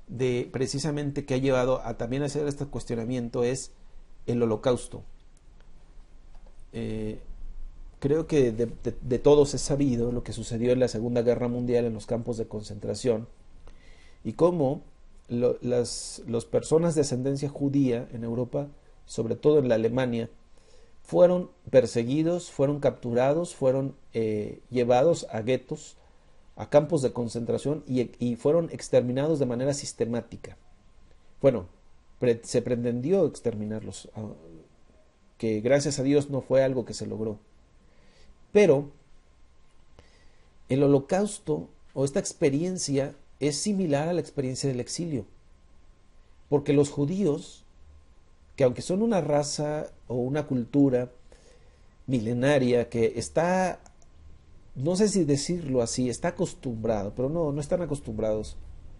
de precisamente que ha llevado a también hacer este cuestionamiento es el Holocausto. Creo que de todos es sabido lo que sucedió en la Segunda Guerra Mundial en los campos de concentración y cómo las personas de ascendencia judía en Europa, sobre todo en la Alemania, fueron perseguidos, fueron capturados, fueron llevados a guetos, a campos de concentración y fueron exterminados de manera sistemática. Bueno, se pretendió exterminarlos, que gracias a Dios no fue algo que se logró. Pero el Holocausto o esta experiencia es similar a la experiencia del exilio, porque los judíos, que aunque son una raza o una cultura milenaria que está, no sé si decirlo así, está acostumbrado, pero no están acostumbrados,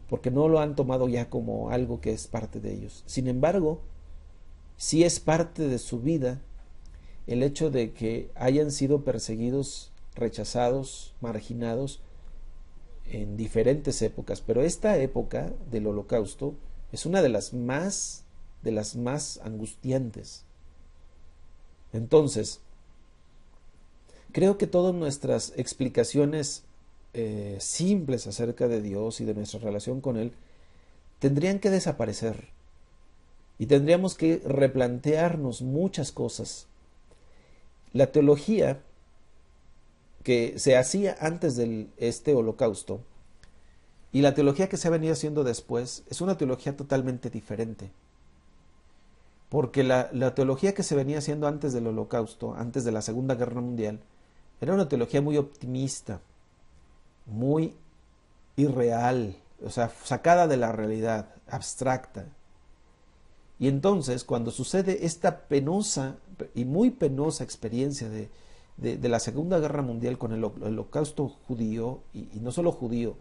porque no lo han tomado ya como algo que es parte de ellos. Sin embargo, sí es parte de su vida el hecho de que hayan sido perseguidos, rechazados, marginados en diferentes épocas, pero esta época del Holocausto es una de las más angustiantes. Entonces, creo que todas nuestras explicaciones simples acerca de Dios y de nuestra relación con Él tendrían que desaparecer y tendríamos que replantearnos muchas cosas. La teología que se hacía antes de este holocausto y la teología que se ha venido haciendo después es una teología totalmente diferente. Porque la teología que se venía haciendo antes del holocausto, antes de la Segunda Guerra Mundial, era una teología muy optimista, muy irreal, o sea, sacada de la realidad, abstracta. Y entonces, cuando sucede esta penosa y muy penosa experiencia de la Segunda Guerra Mundial con el holocausto judío, y no solo judío,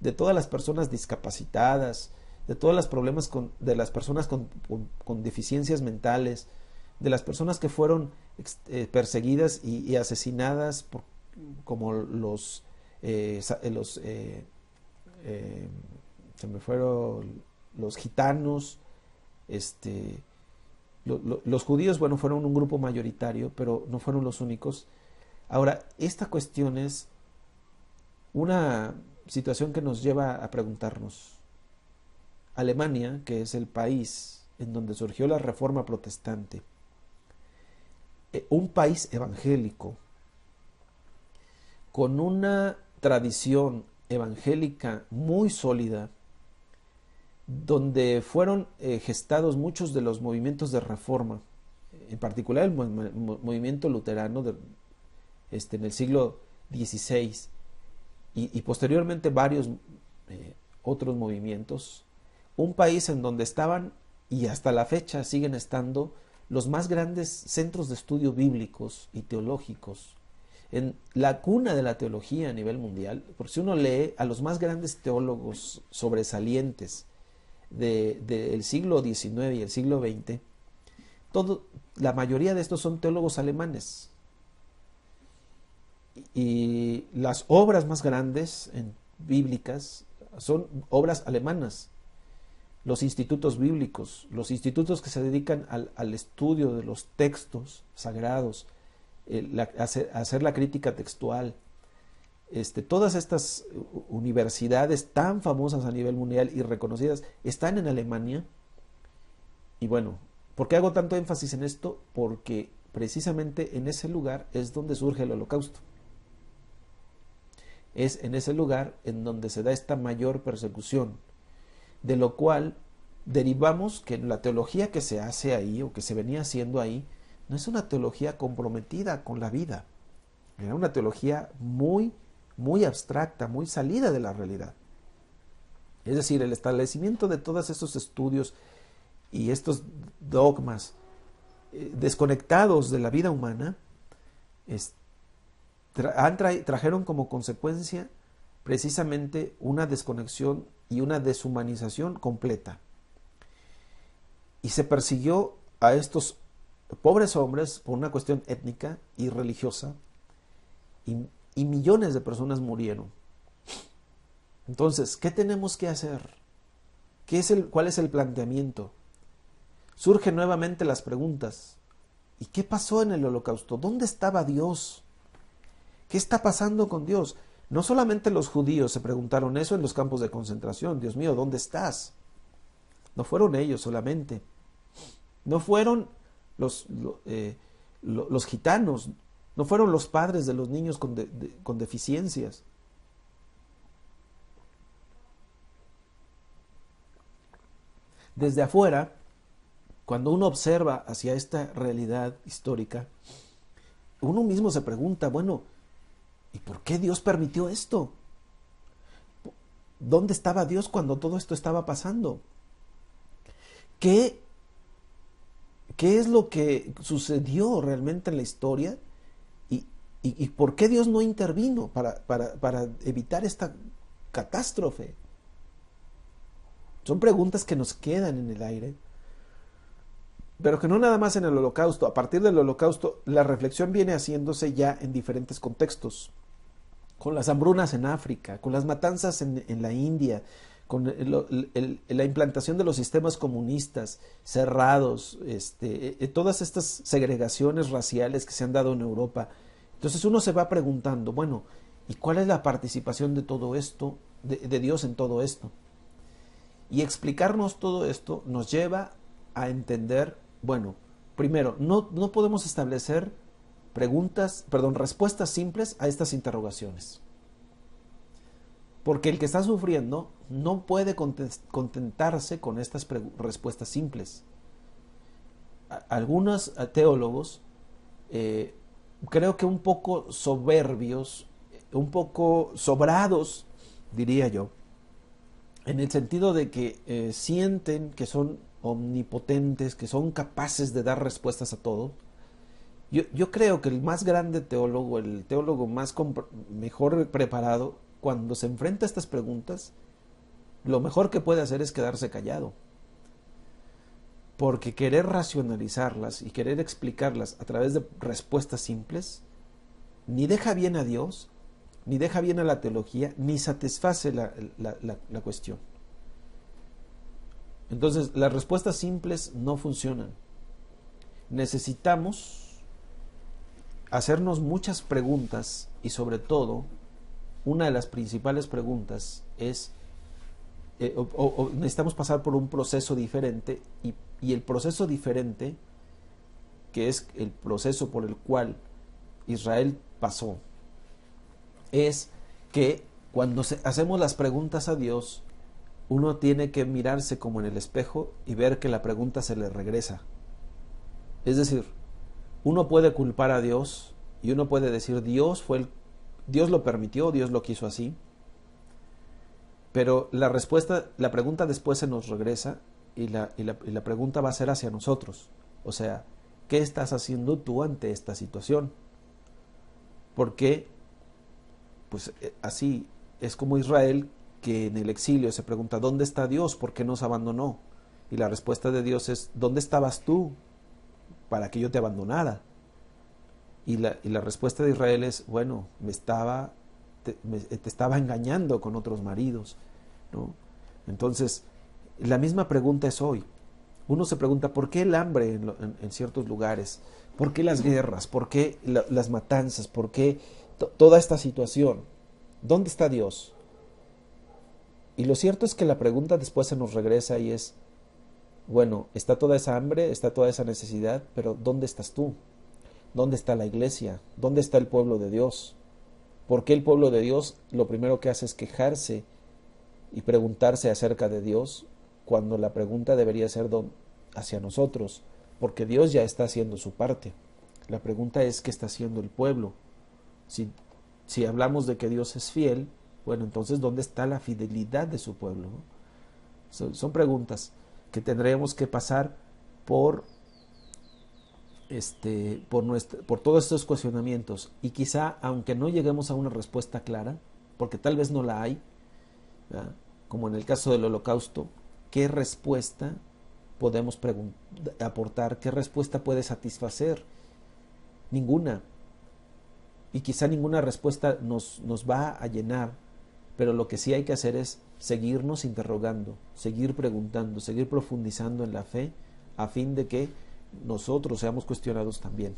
de todas las personas discapacitadas, de todos los problemas de las personas con deficiencias mentales, de las personas que fueron perseguidas y asesinadas como se me fueron los gitanos, los judíos, bueno, fueron un grupo mayoritario, pero no fueron los únicos. Ahora, esta cuestión es una situación que nos lleva a preguntarnos. Alemania, que es el país en donde surgió la Reforma Protestante, un país evangélico, con una tradición evangélica muy sólida, donde fueron gestados muchos de los movimientos de reforma, en particular el movimiento luterano en el siglo XVI y posteriormente varios otros movimientos. Un país en donde estaban, y hasta la fecha siguen estando, los más grandes centros de estudio bíblicos y teológicos, en la cuna de la teología a nivel mundial, porque si uno lee a los más grandes teólogos sobresalientes del siglo XIX y el siglo XX, la mayoría de estos son teólogos alemanes. Y las obras más grandes bíblicas son obras alemanas. Los institutos bíblicos, los institutos que se dedican al estudio de los textos sagrados, hacer la crítica textual, todas estas universidades tan famosas a nivel mundial y reconocidas están en Alemania. Y bueno, ¿por qué hago tanto énfasis en esto? Porque precisamente en ese lugar es donde surge el holocausto. Es en ese lugar en donde se da esta mayor persecución, de lo cual derivamos que la teología que se hace ahí o que se venía haciendo ahí no es una teología comprometida con la vida. Era una teología muy, muy abstracta, muy salida de la realidad. Es decir, el establecimiento de todos estos estudios y estos dogmas desconectados de la vida humana trajeron como consecuencia precisamente una desconexión y una deshumanización completa. Y se persiguió a estos pobres hombres por una cuestión étnica y religiosa, y millones de personas murieron. Entonces, ¿qué tenemos que hacer? ¿Cuál es el planteamiento? Surgen nuevamente las preguntas. ¿Y qué pasó en el holocausto? ¿Dónde estaba Dios? ¿Qué está pasando con Dios? No solamente los judíos se preguntaron eso en los campos de concentración. Dios mío, ¿dónde estás? No fueron ellos solamente. No fueron los gitanos. No fueron los padres de los niños con deficiencias. Desde afuera, cuando uno observa hacia esta realidad histórica, uno mismo se pregunta, bueno, ¿y por qué Dios permitió esto? ¿Dónde estaba Dios cuando todo esto estaba pasando? ¿Qué es lo que sucedió realmente en la historia? ¿Y por qué Dios no intervino para evitar esta catástrofe? Son preguntas que nos quedan en el aire, pero que no nada más en el holocausto. A partir del holocausto, la reflexión viene haciéndose ya en diferentes contextos. Con las hambrunas en África, con las matanzas en la India, con la implantación de los sistemas comunistas cerrados, todas estas segregaciones raciales que se han dado en Europa. Entonces uno se va preguntando, bueno, ¿y cuál es la participación de todo esto, de Dios en todo esto? Y explicarnos todo esto nos lleva a entender, bueno, primero, no podemos establecer respuestas simples a estas interrogaciones. Porque el que está sufriendo no puede contentarse con estas respuestas simples. Algunos teólogos, creo que un poco soberbios, un poco sobrados, diría yo, en el sentido de que sienten que son omnipotentes, que son capaces de dar respuestas a todo. Yo creo que el más grande teólogo, el teólogo mejor preparado, cuando se enfrenta a estas preguntas, lo mejor que puede hacer es quedarse callado. Porque querer racionalizarlas y querer explicarlas a través de respuestas simples, ni deja bien a Dios, ni deja bien a la teología, ni satisface la cuestión. Entonces, las respuestas simples no funcionan. Necesitamos hacernos muchas preguntas y sobre todo, una de las principales preguntas es, necesitamos pasar por un proceso diferente y el proceso diferente, que es el proceso por el cual Israel pasó, es que cuando hacemos las preguntas a Dios, uno tiene que mirarse como en el espejo y ver que la pregunta se le regresa. Es decir, uno puede culpar a Dios y uno puede decir Dios lo permitió, Dios lo quiso así, pero la pregunta después se nos regresa y la pregunta va a ser hacia nosotros. O sea, ¿qué estás haciendo tú ante esta situación? Porque, pues así es como Israel, que en el exilio se pregunta, ¿dónde está Dios? ¿Por qué nos abandonó? Y la respuesta de Dios es, ¿dónde estabas tú para que yo te abandonara? Y la respuesta de Israel es, bueno, te estaba engañando con otros maridos, ¿no? Entonces, la misma pregunta es hoy. Uno se pregunta, ¿por qué el hambre en ciertos lugares? ¿Por qué las guerras? ¿Por qué las matanzas? ¿Por qué toda esta situación? ¿Dónde está Dios? Y lo cierto es que la pregunta después se nos regresa y es, bueno, está toda esa hambre, está toda esa necesidad, pero ¿dónde estás tú? ¿Dónde está la iglesia? ¿Dónde está el pueblo de Dios? ¿Por qué el pueblo de Dios lo primero que hace es quejarse y preguntarse acerca de Dios, cuando la pregunta debería ser hacia nosotros? Porque Dios ya está haciendo su parte. La pregunta es, ¿qué está haciendo el pueblo? Si hablamos de que Dios es fiel, bueno, entonces, ¿dónde está la fidelidad de su pueblo? Son preguntas que tendremos que pasar por todos estos cuestionamientos, y quizá, aunque no lleguemos a una respuesta clara, porque tal vez no la hay, ¿verdad? Como en el caso del Holocausto, ¿qué respuesta podemos aportar? ¿Qué respuesta puede satisfacer? Ninguna. Y quizá ninguna respuesta nos va a llenar, pero lo que sí hay que hacer es seguirnos interrogando, seguir preguntando, seguir profundizando en la fe, a fin de que nosotros seamos cuestionados también.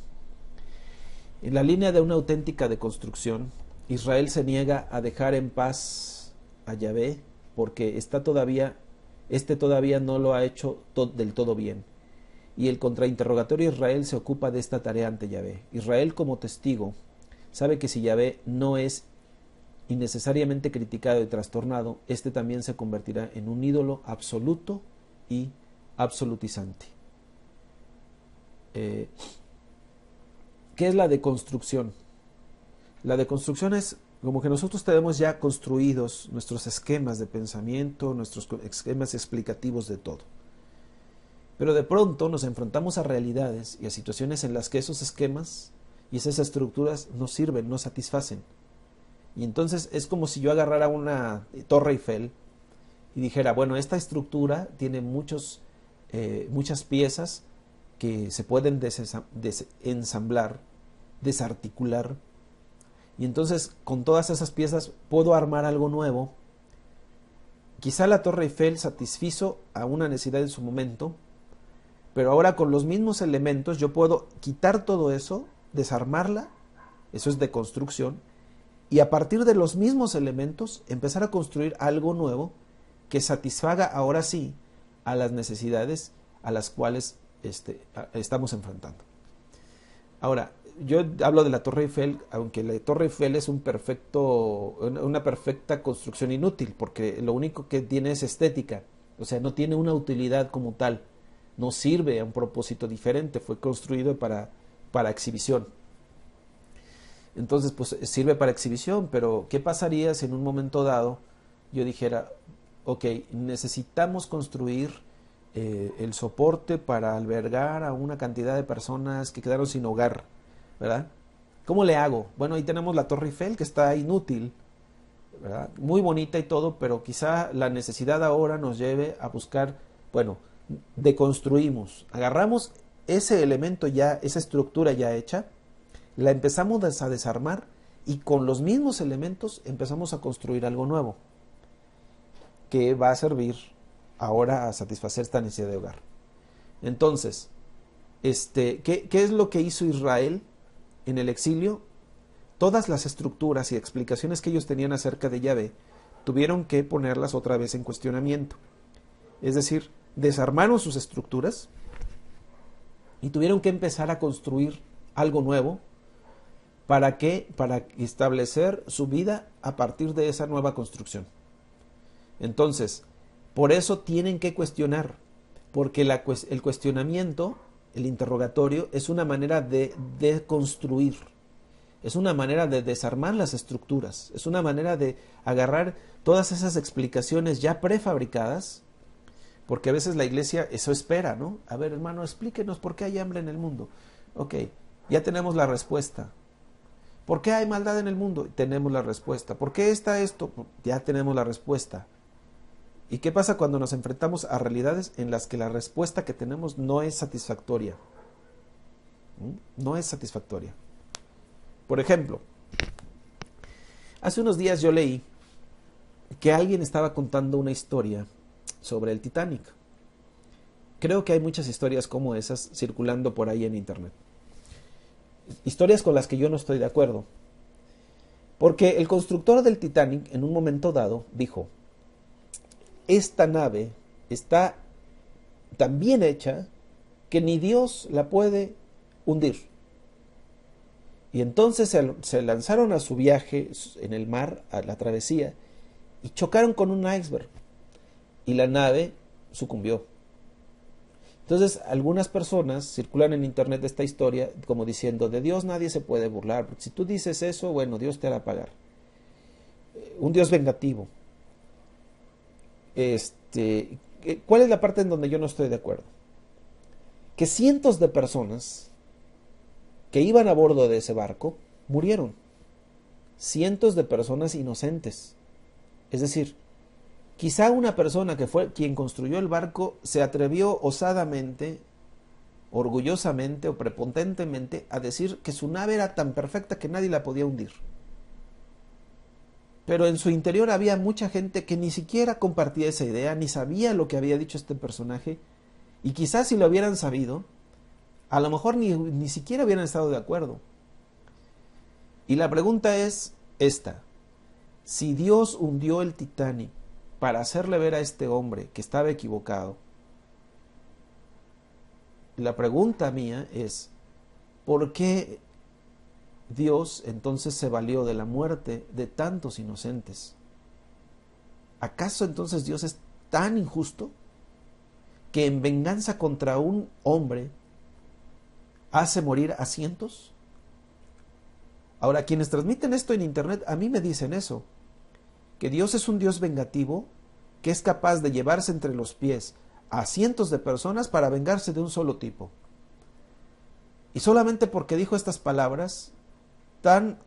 En la línea de una auténtica deconstrucción, Israel se niega a dejar en paz a Yahvé, porque todavía no lo ha hecho del todo bien. Y el contrainterrogatorio Israel se ocupa de esta tarea ante Yahvé. Israel, como testigo, sabe que si Yahvé no es innecesariamente criticado y trastornado, este también se convertirá en un ídolo absoluto y absolutizante. ¿Qué es la deconstrucción? La deconstrucción es como que nosotros tenemos ya construidos nuestros esquemas de pensamiento, nuestros esquemas explicativos de todo. Pero de pronto nos enfrentamos a realidades y a situaciones en las que esos esquemas y esas estructuras no sirven, no satisfacen. Y entonces es como si yo agarrara una Torre Eiffel y dijera, bueno, esta estructura tiene muchas piezas que se pueden ensamblar, desarticular, y entonces con todas esas piezas puedo armar algo nuevo. Quizá la Torre Eiffel satisfizo a una necesidad en su momento, pero ahora con los mismos elementos yo puedo quitar todo eso, desarmarla, eso es deconstrucción, y a partir de los mismos elementos empezar a construir algo nuevo que satisfaga ahora sí a las necesidades a las cuales estamos enfrentando. Ahora, yo hablo de la Torre Eiffel, aunque la Torre Eiffel es una perfecta construcción inútil, porque lo único que tiene es estética, o sea, no tiene una utilidad como tal, no sirve a un propósito diferente, fue construido para exhibición. Entonces, pues sirve para exhibición, pero ¿qué pasaría si en un momento dado yo dijera, ok, necesitamos construir el soporte para albergar a una cantidad de personas que quedaron sin hogar, ¿verdad? ¿Cómo le hago? Bueno, ahí tenemos la Torre Eiffel, que está inútil, ¿verdad? Muy bonita y todo, pero quizá la necesidad ahora nos lleve a buscar, bueno, deconstruimos, agarramos ese elemento ya, esa estructura ya hecha, la empezamos a desarmar y con los mismos elementos empezamos a construir algo nuevo que va a servir ahora a satisfacer esta necesidad de hogar. Entonces, ¿qué es lo que hizo Israel en el exilio? Todas las estructuras y explicaciones que ellos tenían acerca de Yahvé tuvieron que ponerlas otra vez en cuestionamiento. Es decir, desarmaron sus estructuras y tuvieron que empezar a construir algo nuevo. ¿Para qué? Para establecer su vida a partir de esa nueva construcción. Entonces, por eso tienen que cuestionar, porque el cuestionamiento, el interrogatorio, es una manera de construir, es una manera de desarmar las estructuras, es una manera de agarrar todas esas explicaciones ya prefabricadas, porque a veces la iglesia eso espera, ¿no? A ver, hermano, explíquenos por qué hay hambre en el mundo. Ok, ya tenemos la respuesta. ¿Por qué hay maldad en el mundo? Tenemos la respuesta. ¿Por qué está esto? Ya tenemos la respuesta. ¿Y qué pasa cuando nos enfrentamos a realidades en las que la respuesta que tenemos no es satisfactoria? No es satisfactoria. Por ejemplo, hace unos días yo leí que alguien estaba contando una historia sobre el Titanic. Creo que hay muchas historias como esas circulando por ahí en internet. Historias con las que yo no estoy de acuerdo. Porque el constructor del Titanic en un momento dado dijo, esta nave está tan bien hecha que ni Dios la puede hundir. Y entonces se lanzaron a su viaje en el mar, a la travesía, y chocaron con un iceberg. Y la nave sucumbió. Entonces, algunas personas circulan en internet esta historia como diciendo, de Dios nadie se puede burlar, porque si tú dices eso, bueno, Dios te hará pagar. Un Dios vengativo. ¿Cuál es la parte en donde yo no estoy de acuerdo? Que cientos de personas que iban a bordo de ese barco murieron. Cientos de personas inocentes. Es decir, quizá una persona que fue quien construyó el barco se atrevió osadamente, orgullosamente o prepotentemente a decir que su nave era tan perfecta que nadie la podía hundir. Pero en su interior había mucha gente que ni siquiera compartía esa idea, ni sabía lo que había dicho este personaje, y quizás si lo hubieran sabido, a lo mejor ni siquiera hubieran estado de acuerdo. Y la pregunta es esta: si Dios hundió el Titanic para hacerle ver a este hombre que estaba equivocado, la pregunta mía es, ¿por qué Dios entonces se valió de la muerte de tantos inocentes? ¿Acaso entonces Dios es tan injusto que en venganza contra un hombre hace morir a cientos? Ahora, quienes transmiten esto en internet a mí me dicen eso, que Dios es un Dios vengativo que es capaz de llevarse entre los pies a cientos de personas para vengarse de un solo tipo. Y solamente porque dijo estas palabras tan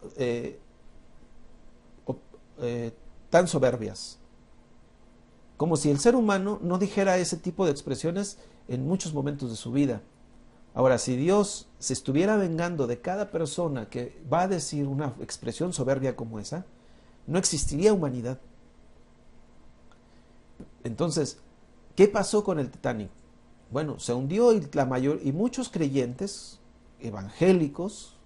soberbias, como si el ser humano no dijera ese tipo de expresiones en muchos momentos de su vida. Ahora, si Dios se estuviera vengando de cada persona que va a decir una expresión soberbia como esa, no existiría humanidad. Entonces, ¿qué pasó con el Titanic? Bueno, se hundió y muchos creyentes evangélicos,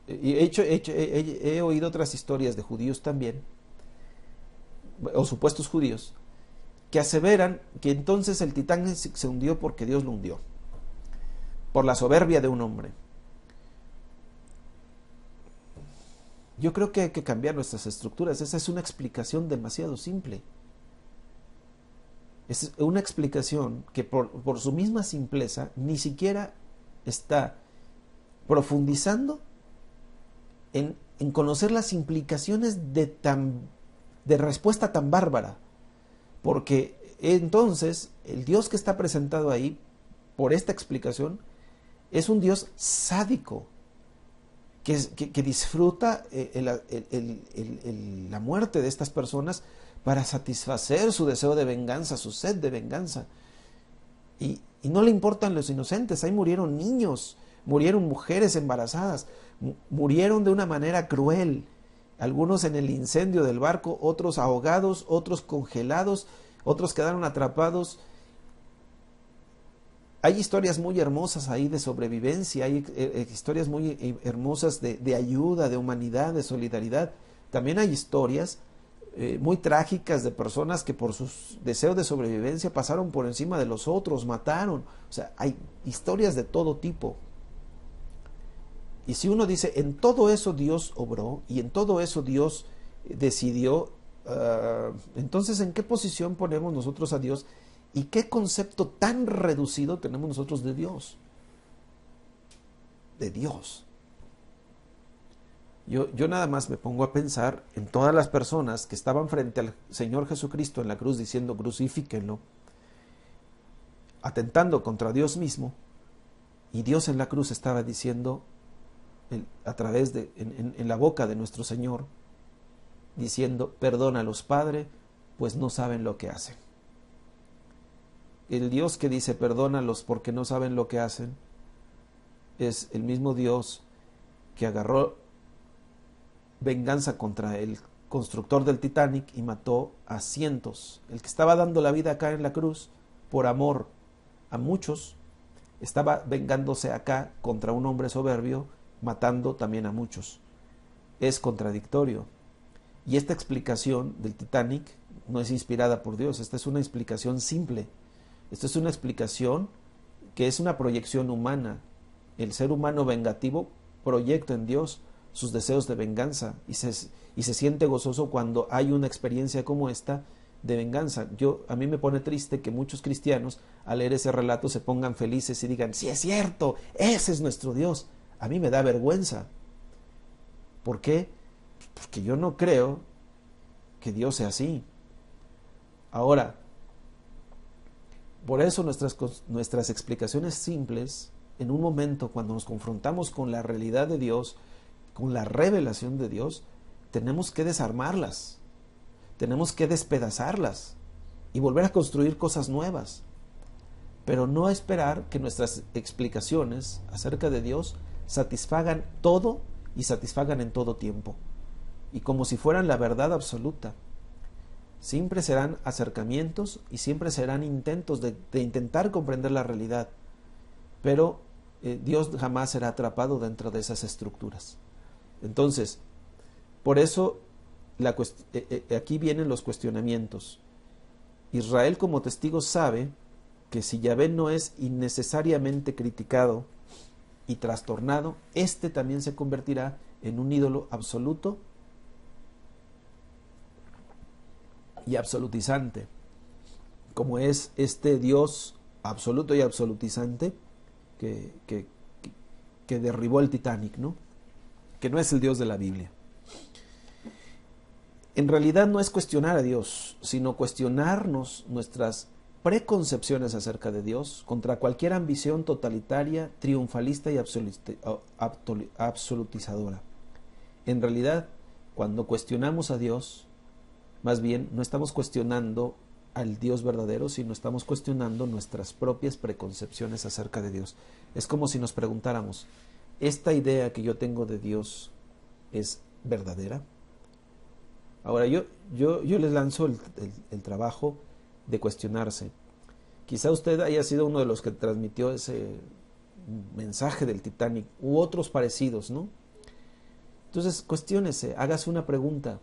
he oído otras historias de judíos también, o supuestos judíos, que aseveran que entonces el Titanic se hundió porque Dios lo hundió, por la soberbia de un hombre. Yo creo que hay que cambiar nuestras estructuras. Esa es una explicación demasiado simple. Es una explicación que por su misma simpleza ni siquiera está profundizando en conocer las implicaciones de respuesta tan bárbara. Porque entonces el Dios que está presentado ahí, por esta explicación, es un Dios sádico, que disfruta la muerte de estas personas para satisfacer su deseo de venganza, su sed de venganza. Y no le importan los inocentes. Ahí murieron niños, murieron mujeres embarazadas, murieron de una manera cruel. Algunos en el incendio del barco, otros ahogados, otros congelados, otros quedaron atrapados. Hay historias muy hermosas ahí de sobrevivencia, hay historias muy hermosas de ayuda, de humanidad, de solidaridad. También hay historias muy trágicas de personas que por sus deseos de sobrevivencia pasaron por encima de los otros, mataron. O sea, hay historias de todo tipo. Y si uno dice, en todo eso Dios obró y en todo eso Dios decidió, entonces ¿en qué posición ponemos nosotros a Dios? ¿Y qué concepto tan reducido tenemos nosotros de Dios? De Dios. Yo nada más me pongo a pensar en todas las personas que estaban frente al Señor Jesucristo en la cruz diciendo crucifíquenlo, atentando contra Dios mismo, y Dios en la cruz estaba diciendo, a través de, en la boca de nuestro Señor, diciendo, perdónalos, Padre, pues no saben lo que hacen. El Dios que dice perdónalos porque no saben lo que hacen es el mismo Dios que agarró venganza contra el constructor del Titanic y mató a cientos. El que estaba dando la vida acá en la cruz por amor a muchos, estaba vengándose acá contra un hombre soberbio, matando también a muchos. Es contradictorio. Y esta explicación del Titanic no es inspirada por Dios, esta es una explicación simple. Esta es una explicación que es una proyección humana. El ser humano vengativo proyecta en Dios sus deseos de venganza y se siente gozoso cuando hay una experiencia como esta de venganza. A mí me pone triste que muchos cristianos al leer ese relato se pongan felices y digan, sí es cierto, ese es nuestro Dios. A mí me da vergüenza. ¿Por qué? Porque yo no creo que Dios sea así. Ahora, por eso nuestras explicaciones simples, en un momento cuando nos confrontamos con la realidad de Dios, con la revelación de Dios, tenemos que desarmarlas, tenemos que despedazarlas y volver a construir cosas nuevas, pero no esperar que nuestras explicaciones acerca de Dios satisfagan todo y satisfagan en todo tiempo, y como si fueran la verdad absoluta. Siempre serán acercamientos y siempre serán intentos de intentar comprender la realidad, pero Dios jamás será atrapado dentro de esas estructuras. Entonces, por eso aquí vienen los cuestionamientos. Israel como testigo sabe que si Yahvé no es innecesariamente criticado y trastornado, este también se convertirá en un ídolo absoluto y absolutizante, como es este Dios absoluto y absolutizante que derribó el Titanic, ¿no? Que no es el Dios de la Biblia. En realidad no es cuestionar a Dios, sino cuestionarnos nuestras preconcepciones acerca de Dios contra cualquier ambición totalitaria, triunfalista y absolutizadora. En realidad, cuando cuestionamos a Dios, más bien no estamos cuestionando al Dios verdadero, sino estamos cuestionando nuestras propias preconcepciones acerca de Dios. Es como si nos preguntáramos, ¿esta idea que yo tengo de Dios es verdadera? Ahora, yo les lanzo el trabajo de cuestionarse. Quizá usted haya sido uno de los que transmitió ese mensaje del Titanic u otros parecidos, ¿no? Entonces, cuestiónese, hágase una pregunta.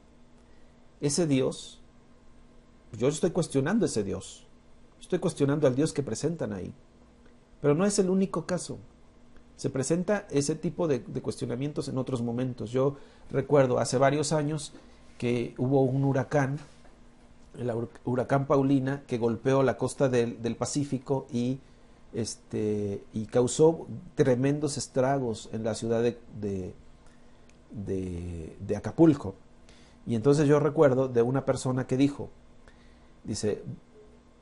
¿Ese Dios Yo estoy cuestionando ese Dios. Estoy cuestionando al Dios que presentan ahí. Pero no es el único caso. Se presenta ese tipo de cuestionamientos en otros momentos. Yo recuerdo hace varios años que hubo un huracán, el huracán Paulina, que golpeó la costa del Pacífico y causó tremendos estragos en la ciudad de Acapulco. Y entonces yo recuerdo de una persona que dice,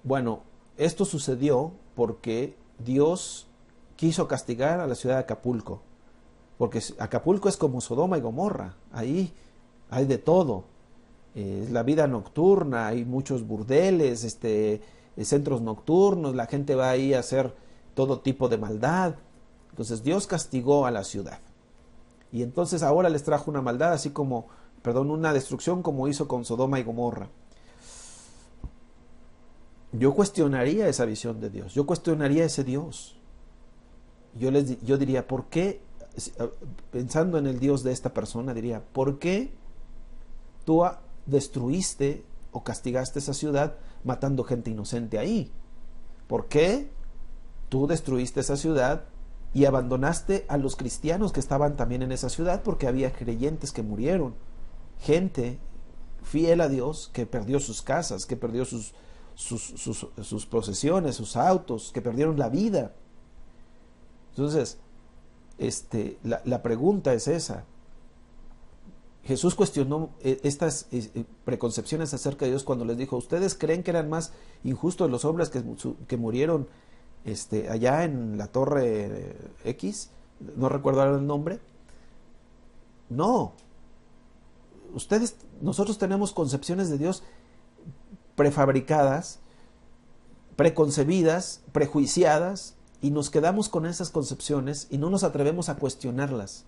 bueno, esto sucedió porque Dios quiso castigar a la ciudad de Acapulco, porque Acapulco es como Sodoma y Gomorra, ahí hay de todo, la vida nocturna, hay muchos burdeles, centros nocturnos, la gente va ahí a hacer todo tipo de maldad. Entonces Dios castigó a la ciudad y entonces ahora les trajo una maldad, una destrucción como hizo con Sodoma y Gomorra. Yo cuestionaría esa visión de Dios, yo cuestionaría ese Dios. Yo diría, ¿por qué? Pensando en el Dios de esta persona, diría, ¿por qué tú destruiste o castigaste esa ciudad matando gente inocente ahí? ¿Por qué tú destruiste esa ciudad y abandonaste a los cristianos que estaban también en esa ciudad? Porque había creyentes que murieron, gente fiel a Dios que perdió sus casas, que perdió sus posesiones, sus autos, que perdieron la vida. Entonces, la pregunta es esa. Jesús cuestionó estas preconcepciones acerca de Dios cuando les dijo, ¿ustedes creen que eran más injustos los hombres que murieron allá en la torre X? No recuerdo ahora el nombre. No. Nosotros tenemos concepciones de Dios prefabricadas, preconcebidas, prejuiciadas, y nos quedamos con esas concepciones y no nos atrevemos a cuestionarlas.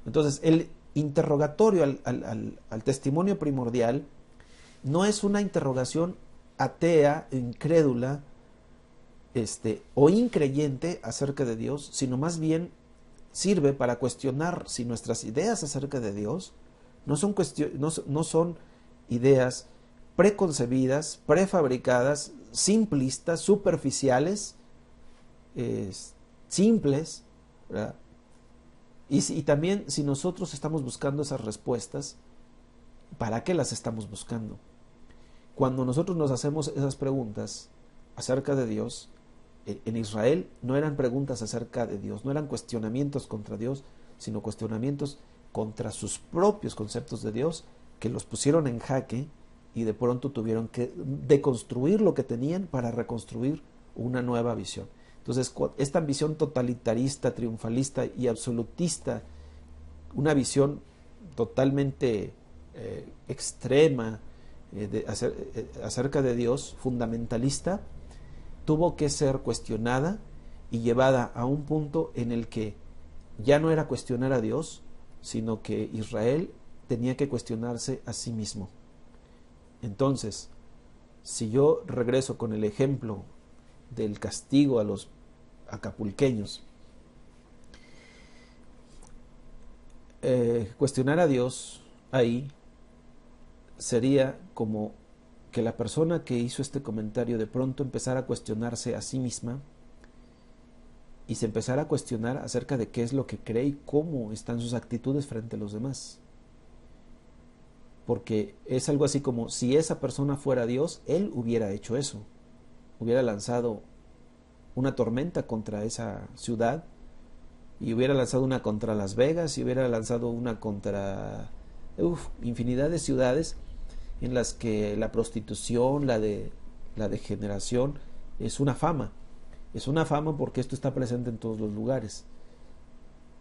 Entonces, el interrogatorio al testimonio primordial no es una interrogación atea, incrédula, o increyente acerca de Dios, sino más bien sirve para cuestionar si nuestras ideas acerca de Dios no son ideas preconcebidas, prefabricadas, simplistas, superficiales, simples, ¿verdad? Y también si nosotros estamos buscando esas respuestas, ¿para qué las estamos buscando? Cuando nosotros nos hacemos esas preguntas acerca de Dios, en Israel no eran preguntas acerca de Dios, no eran cuestionamientos contra Dios, sino cuestionamientos contra sus propios conceptos de Dios, que los pusieron en jaque y de pronto tuvieron que deconstruir lo que tenían para reconstruir una nueva visión. Entonces, esta visión totalitarista, triunfalista y absolutista, una visión totalmente extrema acerca de Dios, fundamentalista, tuvo que ser cuestionada y llevada a un punto en el que ya no era cuestionar a Dios, sino que Israel tenía que cuestionarse a sí mismo. Entonces, si yo regreso con el ejemplo del castigo a los acapulqueños, cuestionar a Dios ahí sería como que la persona que hizo este comentario de pronto empezara a cuestionarse a sí misma y se empezara a cuestionar acerca de qué es lo que cree y cómo están sus actitudes frente a los demás. Porque es algo así como si esa persona fuera Dios, él hubiera hecho eso, hubiera lanzado una tormenta contra esa ciudad y hubiera lanzado una contra Las Vegas y hubiera lanzado una contra infinidad de ciudades en las que la prostitución, la degeneración es una fama porque esto está presente en todos los lugares.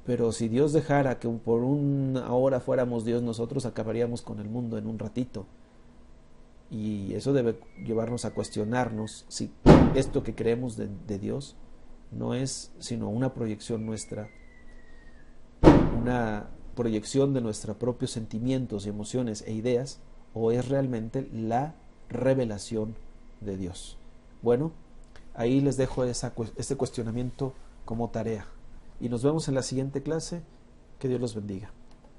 Pero si Dios dejara que por una hora fuéramos Dios, nosotros acabaríamos con el mundo en un ratito. Y eso debe llevarnos a cuestionarnos si esto que creemos de Dios no es sino una proyección nuestra, una proyección de nuestros propios sentimientos, emociones e ideas, o es realmente la revelación de Dios. Bueno, ahí les dejo este cuestionamiento como tarea. Y nos vemos en la siguiente clase. Que Dios los bendiga.